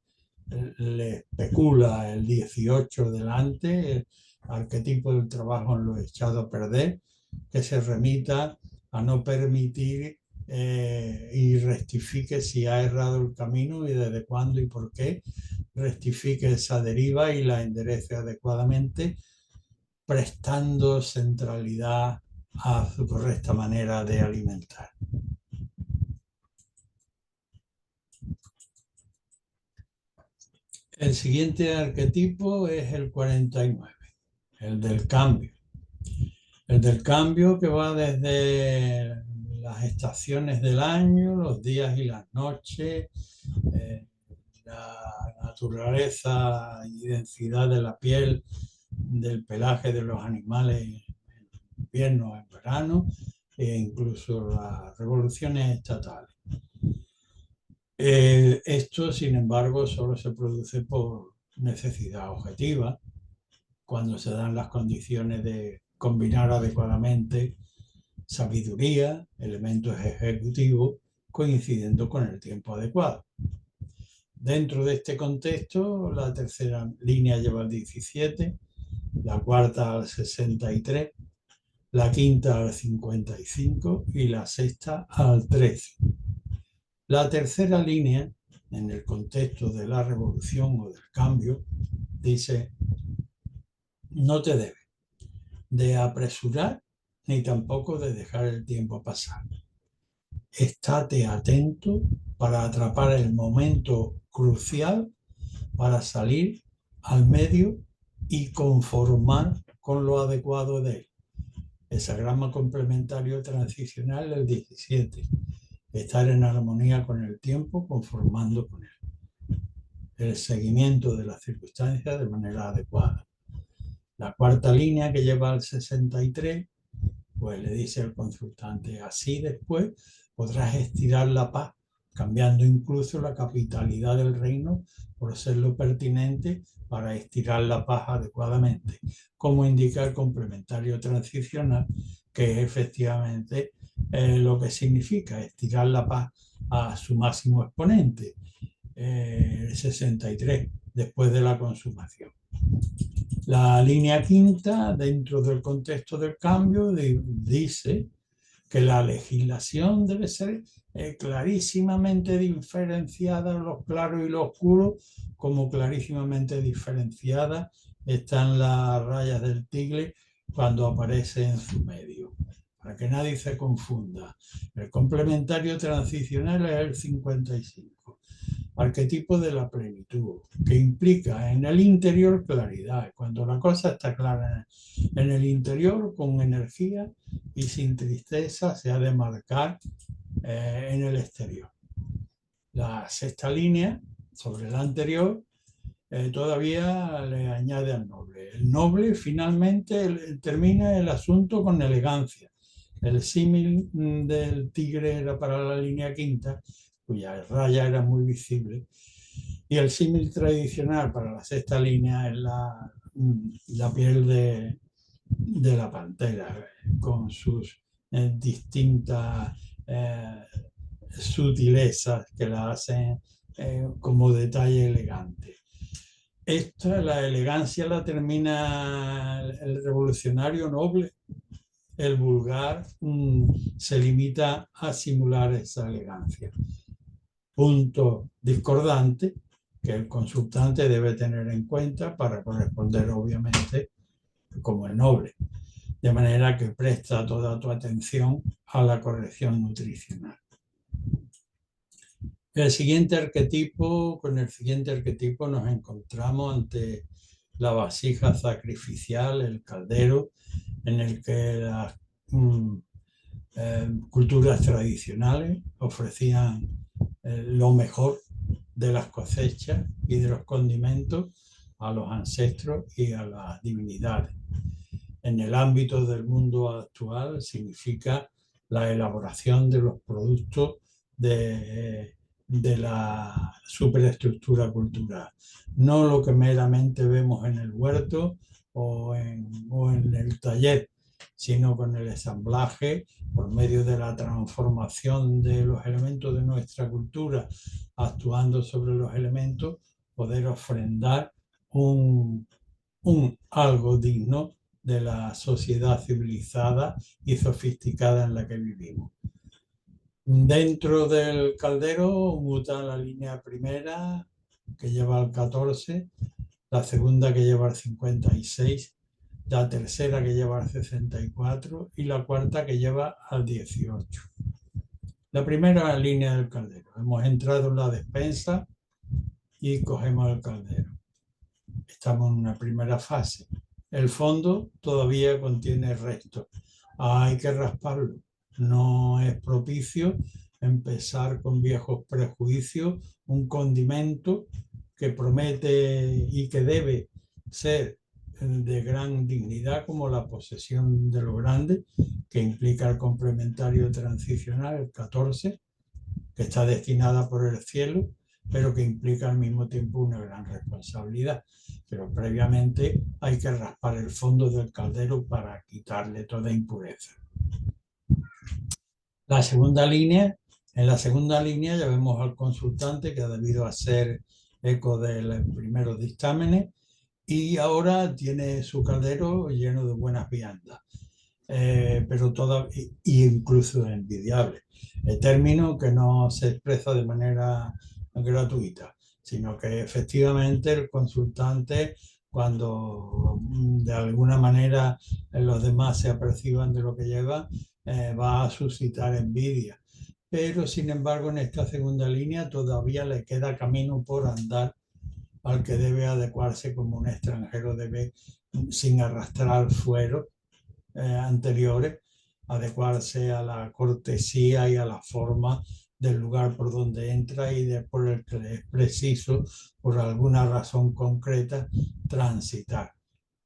especula el 18 delante, el arquetipo del trabajo en lo echado a perder, que se remita a no permitir y rectifique si ha errado el camino y desde cuándo y por qué, rectifique esa deriva y la enderece adecuadamente, prestando centralidad a su correcta manera de alimentar. El siguiente arquetipo es el 49, el del cambio. El del cambio que va desde las estaciones del año, los días y las noches, la naturaleza y densidad de la piel, del pelaje de los animales en invierno, en verano, e incluso las revoluciones estatales. Esto, sin embargo, solo se produce por necesidad objetiva, cuando se dan las condiciones de combinar adecuadamente sabiduría, elementos ejecutivos, coincidiendo con el tiempo adecuado. Dentro de este contexto, la tercera línea lleva al 17, la cuarta al 63, la quinta al 55 y la sexta al 13. La tercera línea, en el contexto de la revolución o del cambio, dice, no te debes de apresurar ni tampoco de dejar el tiempo pasar. Estate atento para atrapar el momento crucial para salir al medio y conformar con lo adecuado de él. Hexagrama complementario transicional, el 17. Estar en armonía con el tiempo, conformando con él. El seguimiento de las circunstancias de manera adecuada. La cuarta línea que lleva al 63, pues le dice el consultante, así después podrás estirar la paz cambiando incluso la capitalidad del reino por ser lo pertinente para estirar la paz adecuadamente, como indica el complementario transicional, que es efectivamente lo que significa estirar la paz a su máximo exponente, 63, después de la consumación. La línea quinta, dentro del contexto del cambio, dice que la legislación debe ser clarísimamente diferenciada, los claros y los oscuros, como clarísimamente diferenciadas están las rayas del tigre cuando aparece en su medio, para que nadie se confunda. El complementario transicional es el 55. Arquetipo de la plenitud, que implica en el interior claridad. Cuando la cosa está clara en el interior, con energía y sin tristeza, se ha de marcar en el exterior. La sexta línea, sobre la anterior, todavía le añade al noble. El noble finalmente termina el asunto con elegancia. El símil del tigre era para la línea quinta, cuya raya era muy visible, y el símil tradicional para la sexta línea es la piel de la pantera, con sus distintas sutilezas que la hacen como detalle elegante. Esta, la elegancia la termina el revolucionario noble. El vulgar se limita a simular esa elegancia. Punto discordante que el consultante debe tener en cuenta para corresponder, obviamente, como el noble. De manera que presta toda tu atención a la corrección nutricional. Con el siguiente arquetipo nos encontramos ante la vasija sacrificial, el caldero, en el que las culturas tradicionales ofrecían lo mejor de las cosechas y de los condimentos a los ancestros y a las divinidades. En el ámbito del mundo actual significa la elaboración de los productos de la superestructura cultural, no lo que meramente vemos en el huerto o en el taller, sino con el ensamblaje por medio de la transformación de los elementos de nuestra cultura, actuando sobre los elementos, poder ofrendar un algo digno de la sociedad civilizada y sofisticada en la que vivimos. Dentro del caldero muta la línea primera, que lleva al 14, la segunda que lleva al 56, la tercera que lleva al 64 y la cuarta que lleva al 18. La primera línea del caldero. Hemos entrado en la despensa y cogemos el caldero. Estamos en una primera fase. El fondo todavía contiene restos. Hay que rasparlo. No es propicio empezar con viejos prejuicios, un condimento que promete y que debe ser de gran dignidad, como la posesión de lo grande, que implica el complementario transicional, el 14, que está destinada por el cielo, pero que implica al mismo tiempo una gran responsabilidad. Pero previamente hay que raspar el fondo del caldero para quitarle toda impureza. En la segunda línea ya vemos al consultante que ha debido hacer eco de los primeros dictámenes y ahora tiene su caldero lleno de buenas viandas, pero incluso envidiable. El término que no se expresa de manera gratuita, sino que efectivamente el consultante, cuando de alguna manera los demás se aperciban de lo que lleva, va a suscitar envidia. Pero sin embargo en esta segunda línea todavía le queda camino por andar al que debe adecuarse como un extranjero debe, sin arrastrar fueros anteriores, adecuarse a la cortesía y a la forma del lugar por donde entra y por el que es preciso, por alguna razón concreta, transitar.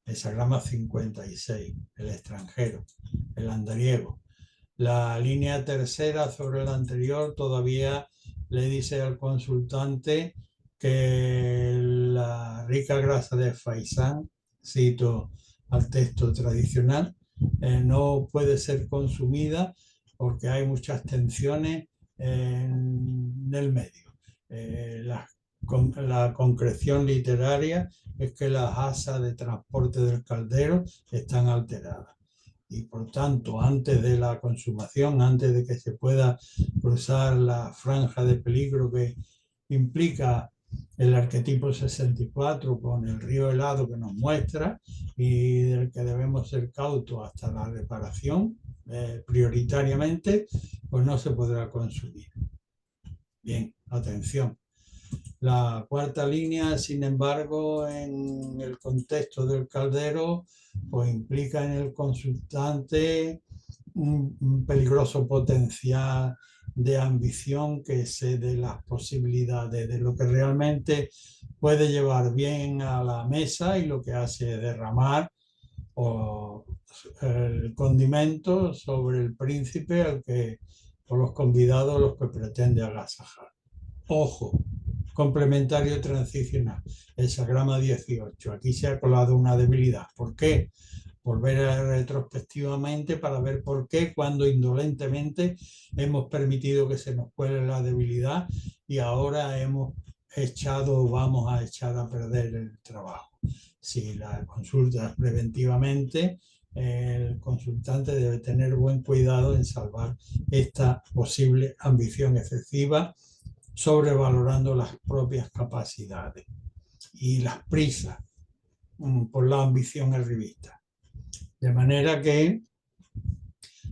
Hesagrama 56, el extranjero, el andariego. La línea tercera sobre la anterior todavía le dice al consultante que la rica grasa de faisán, cito al texto tradicional, no puede ser consumida porque hay muchas tensiones en el medio. La concreción literaria es que las asas de transporte del caldero están alteradas y por tanto antes de la consumación, antes de que se pueda cruzar la franja de peligro que implica el arquetipo 64 con el río helado que nos muestra y del que debemos ser cautos hasta la reparación, prioritariamente, pues no se podrá consumir. Bien, atención. La cuarta línea, sin embargo, en el contexto del caldero, pues implica en el consultante un peligroso potencial de ambición que excede las posibilidades de lo que realmente puede llevar bien a la mesa y lo que hace derramar o el condimento sobre el príncipe al que, o los convidados a los que pretende agasajar. Ojo, complementario transicional, el hexagrama 18. Aquí se ha colado una debilidad. ¿Por qué? Volver retrospectivamente para ver por qué, cuando indolentemente hemos permitido que se nos cuele la debilidad y ahora hemos echado, vamos a echar a perder el trabajo. Si la consultas preventivamente, el consultante debe tener buen cuidado en salvar esta posible ambición excesiva, sobrevalorando las propias capacidades y las prisas por la ambición arribista. De manera que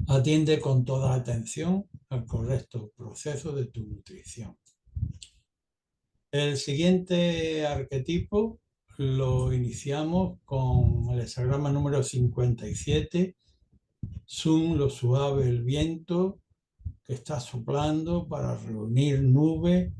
atiende con toda atención al correcto proceso de tu nutrición. El siguiente arquetipo lo iniciamos con el hexagrama número 57. Sun, lo suave, el viento que está soplando para reunir nubes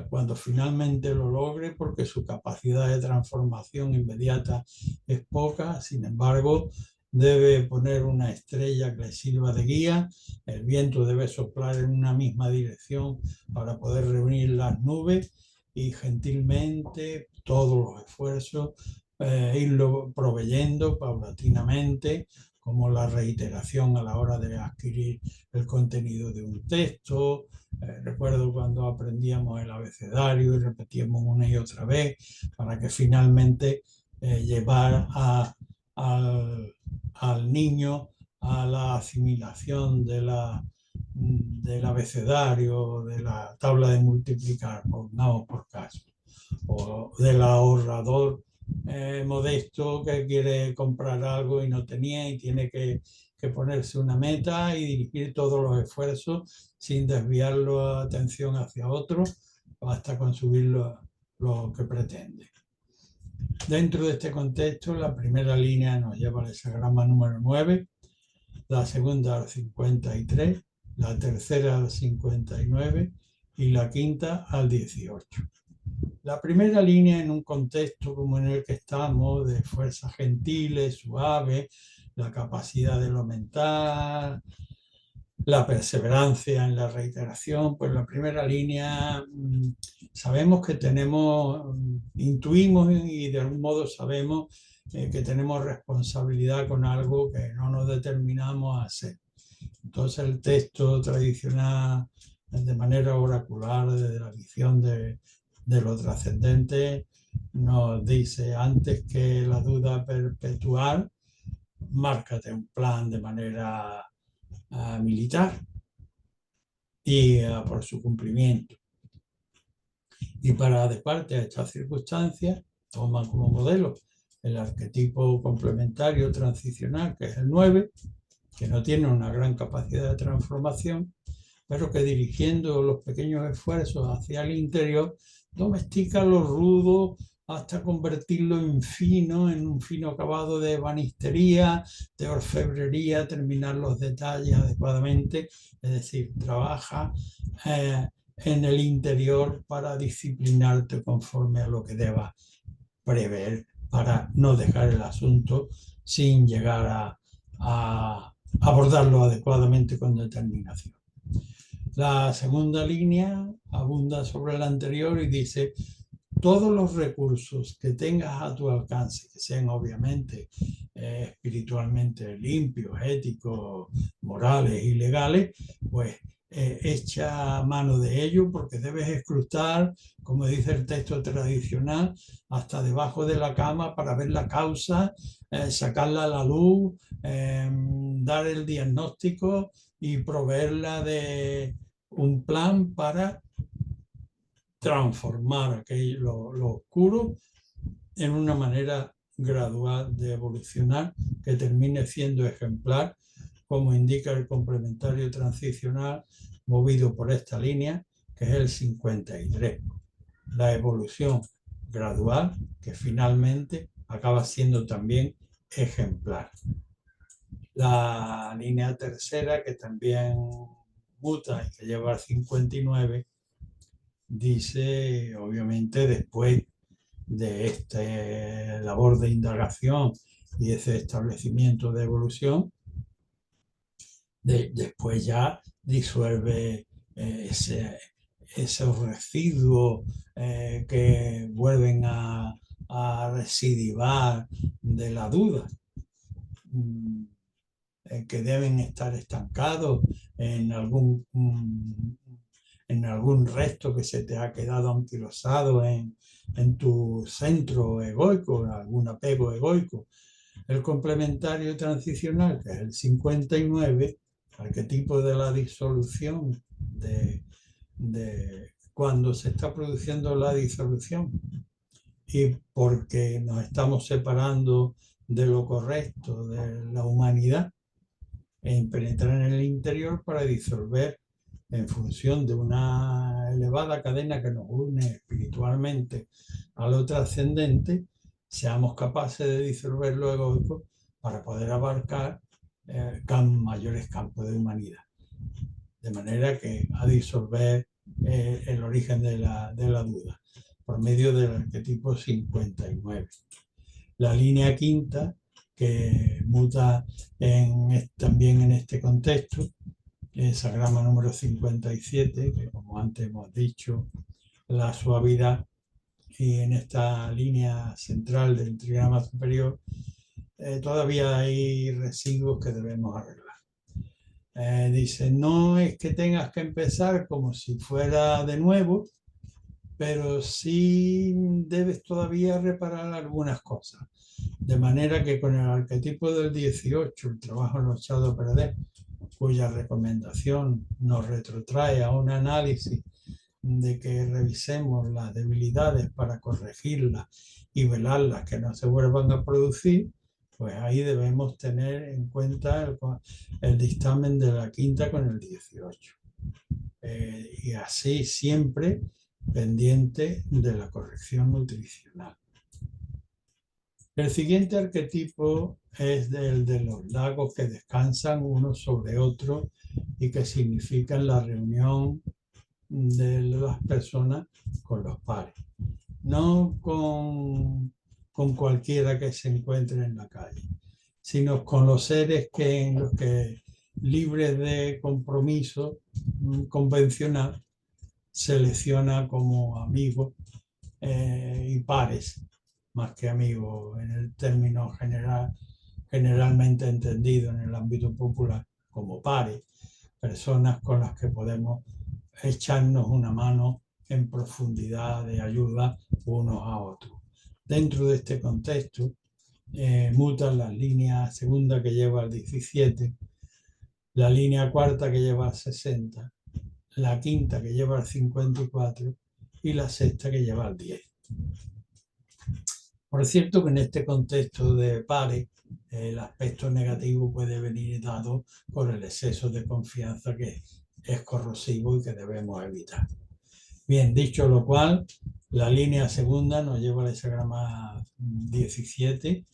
cuando finalmente lo logre, porque su capacidad de transformación inmediata es poca. Sin embargo, debe poner una estrella que le sirva de guía. El viento debe soplar en una misma dirección para poder reunir las nubes y gentilmente todos los esfuerzos irlo proveyendo paulatinamente, como la reiteración a la hora de adquirir el contenido de un texto. Recuerdo cuando aprendíamos el abecedario y repetíamos una y otra vez para que finalmente llevar al niño a la asimilación del abecedario, de la tabla de multiplicar, pongamos por caso, o del ahorrador modesto que quiere comprar algo y no tenía y tiene que ponerse una meta y dirigir todos los esfuerzos sin desviar la atención hacia otro hasta conseguir lo que pretende. Dentro de este contexto, la primera línea nos lleva al hexagrama número 9, la segunda al 53, la tercera al 59 y la quinta al 18. La primera línea, en un contexto como en el que estamos, de fuerzas gentiles, suaves, la capacidad de lo mental, la perseverancia en la reiteración, pues la primera línea sabemos que tenemos, intuimos y de algún modo sabemos que tenemos responsabilidad con algo que no nos determinamos a hacer. Entonces el texto tradicional, de manera oracular, desde la visión de lo trascendente, nos dice: antes que la duda perpetuar, márcate un plan de manera militar y por su cumplimiento. Y para adecuarte a estas circunstancias, toma como modelo el arquetipo complementario transicional, que es el 9, que no tiene una gran capacidad de transformación, pero que dirigiendo los pequeños esfuerzos hacia el interior, domestica lo rudo hasta convertirlo en un fino acabado de ebanistería, de orfebrería, terminar los detalles adecuadamente, es decir, trabaja en el interior para disciplinarte conforme a lo que debas prever, para no dejar el asunto sin llegar a abordarlo adecuadamente con determinación. La segunda línea abunda sobre la anterior y dice: todos los recursos que tengas a tu alcance, que sean obviamente espiritualmente limpios, éticos, morales y legales, pues echa mano de ello, porque debes escrutar, como dice el texto tradicional, hasta debajo de la cama para ver la causa, sacarla a la luz, dar el diagnóstico y proveerla de un plan para transformar aquello, lo oscuro en una manera gradual de evolucionar que termine siendo ejemplar, como indica el complementario transicional movido por esta línea, que es el 53. La evolución gradual que finalmente acaba siendo también ejemplar. La línea tercera, que también muta y que lleva al 59, dice, obviamente, después de esta labor de indagación y ese establecimiento de evolución, después ya disuelve esos residuos que vuelven a residivar de la duda, que deben estar estancados en algún resto que se te ha quedado anquilosado en tu centro egoico, algún apego egoico. El complementario transicional, que es el 59, arquetipo de la disolución, de cuando se está produciendo la disolución y porque nos estamos separando de lo correcto, de la humanidad, en penetrar en el interior para disolver en función de una elevada cadena que nos une espiritualmente a lo trascendente, seamos capaces de disolver lo egoico para poder abarcar mayores campos de humanidad. De manera que a disolver el origen de la duda por medio del arquetipo 59. La línea quinta, que muta también en este contexto, es grama número 57, que como antes hemos dicho, la suavidad, y en esta línea central del trigrama superior todavía hay residuos que debemos arreglar. Dice, no es que tengas que empezar como si fuera de nuevo, pero sí debes todavía reparar algunas cosas. De manera que con el arquetipo del 18, el trabajo no echado a perder, cuya recomendación nos retrotrae a un análisis de que revisemos las debilidades para corregirlas y velarlas que no se vuelvan a producir, pues ahí debemos tener en cuenta el dictamen de la quinta con el 18. Y así siempre pendiente de la corrección nutricional. El siguiente arquetipo es el de los lagos que descansan unos sobre otros y que significan la reunión de las personas con los pares, no con cualquiera que se encuentre en la calle, sino con los seres en los que, libres de compromiso convencional, selecciona como amigos y pares, más que amigos en el término generalmente entendido en el ámbito popular como pares, personas con las que podemos echarnos una mano en profundidad de ayuda unos a otros. Dentro de este contexto, mutan las líneas segunda que lleva al 17, la línea cuarta que lleva al 60, la quinta que lleva al 54 y la sexta que lleva al 10. Por cierto que en este contexto de pares, el aspecto negativo puede venir dado por el exceso de confianza que es corrosivo y que debemos evitar. Bien, dicho lo cual, la línea segunda nos lleva al hexagrama 17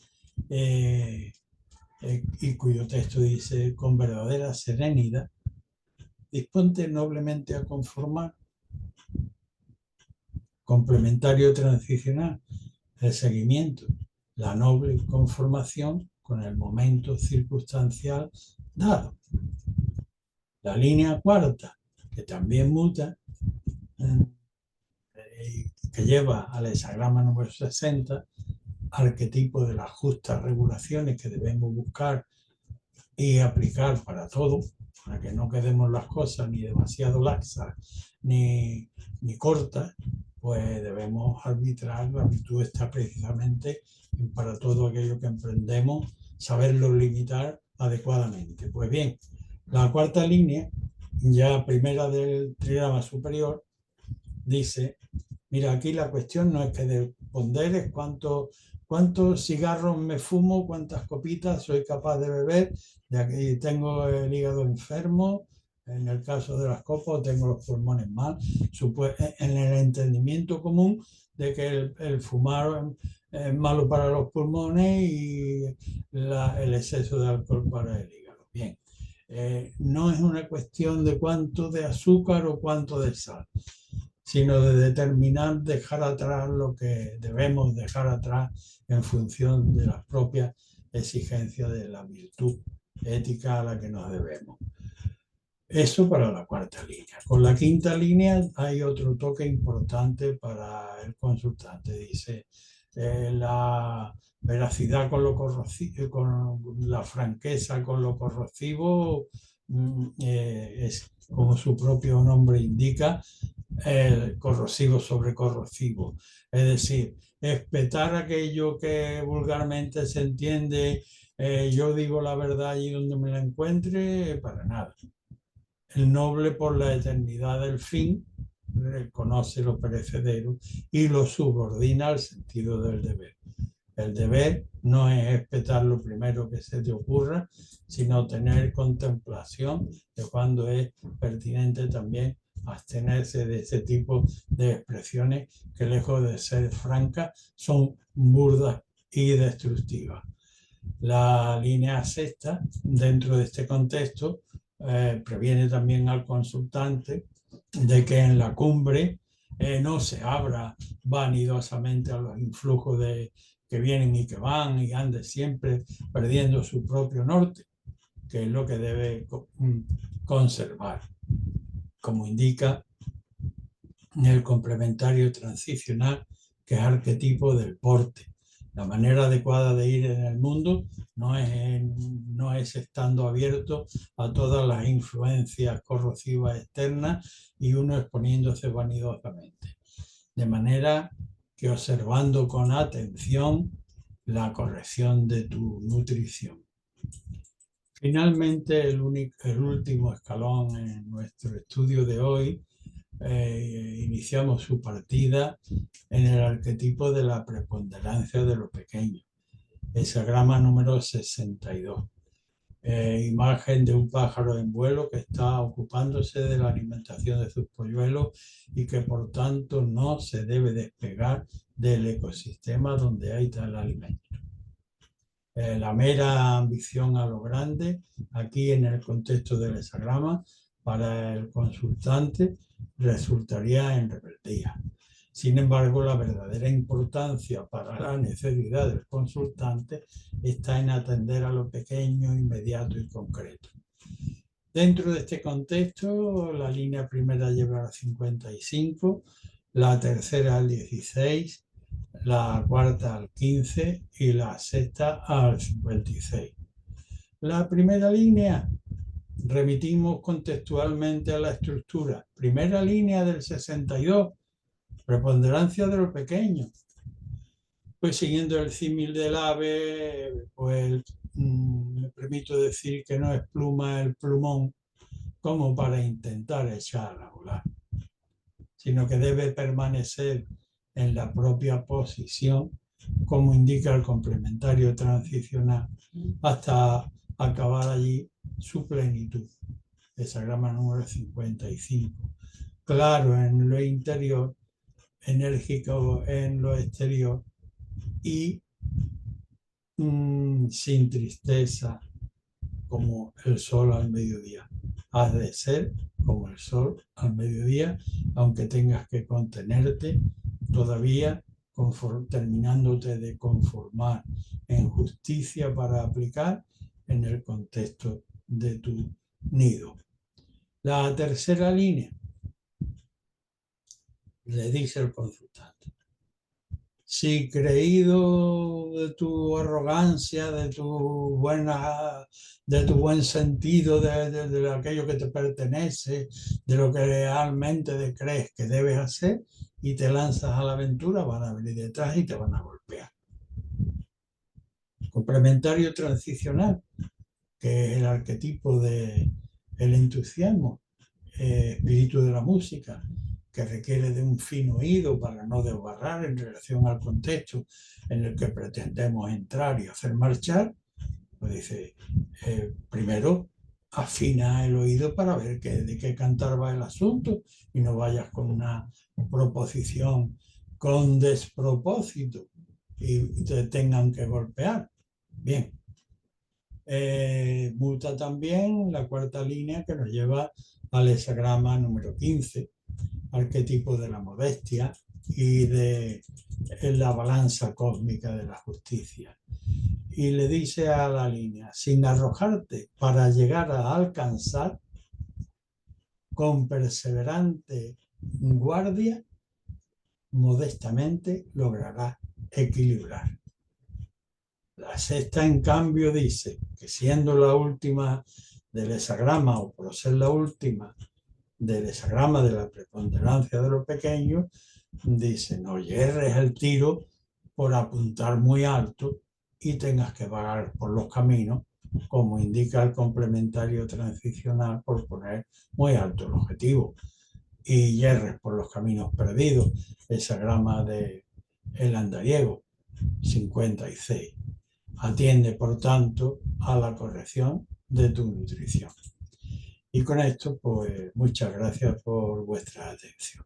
y cuyo texto dice: con verdadera serenidad, disponte noblemente a conformar. Complementario transicional, el seguimiento, la noble conformación con el momento circunstancial dado. La línea cuarta, que también muta, que lleva al hexagrama número 60, arquetipo de las justas regulaciones que debemos buscar y aplicar para todo, para que no quedemos las cosas ni demasiado laxas ni cortas, pues debemos arbitrar. La virtud está precisamente para todo aquello que emprendemos, saberlo limitar adecuadamente. Pues bien, la cuarta línea, ya primera del trigrama superior, dice: mira, aquí la cuestión no es que ponderes cuántos cigarros me fumo, cuántas copitas soy capaz de beber, de aquí tengo el hígado enfermo, en el caso de las copas tengo los pulmones mal, en el entendimiento común de que el fumar es malo para los pulmones y el exceso de alcohol para el hígado. Bien, no es una cuestión de cuánto de azúcar o cuánto de sal, sino de determinar, dejar atrás lo que debemos dejar atrás en función de las propias exigencias de la virtud ética a la que nos debemos. Eso para la cuarta línea. Con la quinta línea hay otro toque importante para el consultante. Dice, la veracidad con lo corrosivo, con la franqueza con lo corrosivo, es, como su propio nombre indica, corrosivo sobre corrosivo. Es decir, espetar aquello que vulgarmente se entiende, yo digo la verdad allí donde me la encuentre, para nada. El noble, por la eternidad del fin, reconoce lo perecedero y lo subordina al sentido del deber. El deber no es espetar lo primero que se te ocurra, sino tener contemplación de cuando es pertinente también abstenerse de ese tipo de expresiones que, lejos de ser francas, son burdas y destructivas. La línea sexta, dentro de este contexto, previene también al consultante de que en la cumbre no se abra vanidosamente a los influjos que vienen y que van y ande siempre perdiendo su propio norte, que es lo que debe conservar, como indica el complementario transicional, que es arquetipo del porte. La manera adecuada de ir en el mundo no es estando abierto a todas las influencias corrosivas externas y uno exponiéndose vanidosamente. De manera que observando con atención la corrección de tu nutrición. Finalmente, el último escalón en nuestro estudio de hoy, iniciamos su partida en el arquetipo de la preponderancia de lo pequeño, hexagrama número 62. Imagen de un pájaro en vuelo que está ocupándose de la alimentación de sus polluelos y que por tanto no se debe despegar del ecosistema donde hay tal alimento. La mera ambición a lo grande, aquí en el contexto del hexagrama, para el consultante resultaría en rebeldía. Sin embargo, la verdadera importancia para la necesidad del consultante está en atender a lo pequeño, inmediato y concreto. Dentro de este contexto, la línea primera lleva al 55, la tercera al 16, la cuarta al 15 y la sexta al 56. La primera línea, remitimos contextualmente a la estructura. Primera línea del 62, preponderancia de lo pequeño. Pues siguiendo el símil del ave, pues me permito decir que no es pluma el plumón como para intentar echar a volar, sino que debe permanecer en la propia posición, como indica el complementario transicional, hasta acabar allí su plenitud. Hexagrama número 55. Claro en lo interior, enérgico en lo exterior y sin tristeza, como el sol al mediodía. Has de ser como el sol al mediodía, aunque tengas que contenerte todavía, terminándote de conformar en justicia para aplicar en el contexto de tu nido. La tercera línea, le dice el consultante. Si creído de tu arrogancia, de tu buen sentido, de aquello que te pertenece, de lo que realmente crees que debes hacer, y te lanzas a la aventura, van a venir detrás y te van a golpear. Complementario transicional, que es el arquetipo del entusiasmo, espíritu de la música, que requiere de un fino oído para no desbarrar en relación al contexto en el que pretendemos entrar y hacer marchar. Pues dice, primero afina el oído para ver de qué cantar va el asunto y no vayas con una proposición con despropósito y te tengan que golpear. Bien. Multa también la cuarta línea que nos lleva al hexagrama número 15, arquetipo de la modestia y de la balanza cósmica de la justicia. Y le dice a la línea, sin arrojarte para llegar a alcanzar, con perseverante guardia, modestamente lograrás equilibrar. La sexta, en cambio, dice que siendo la última del hexagrama, o por ser la última del hexagrama de la preponderancia de lo pequeño, dice, no hierres el tiro por apuntar muy alto y tengas que vagar por los caminos, como indica el complementario transicional, por poner muy alto el objetivo. Y hierres por los caminos perdidos, hexagrama de el andariego, 56. Atiende, por tanto, a la corrección de tu nutrición. Y con esto, pues muchas gracias por vuestra atención.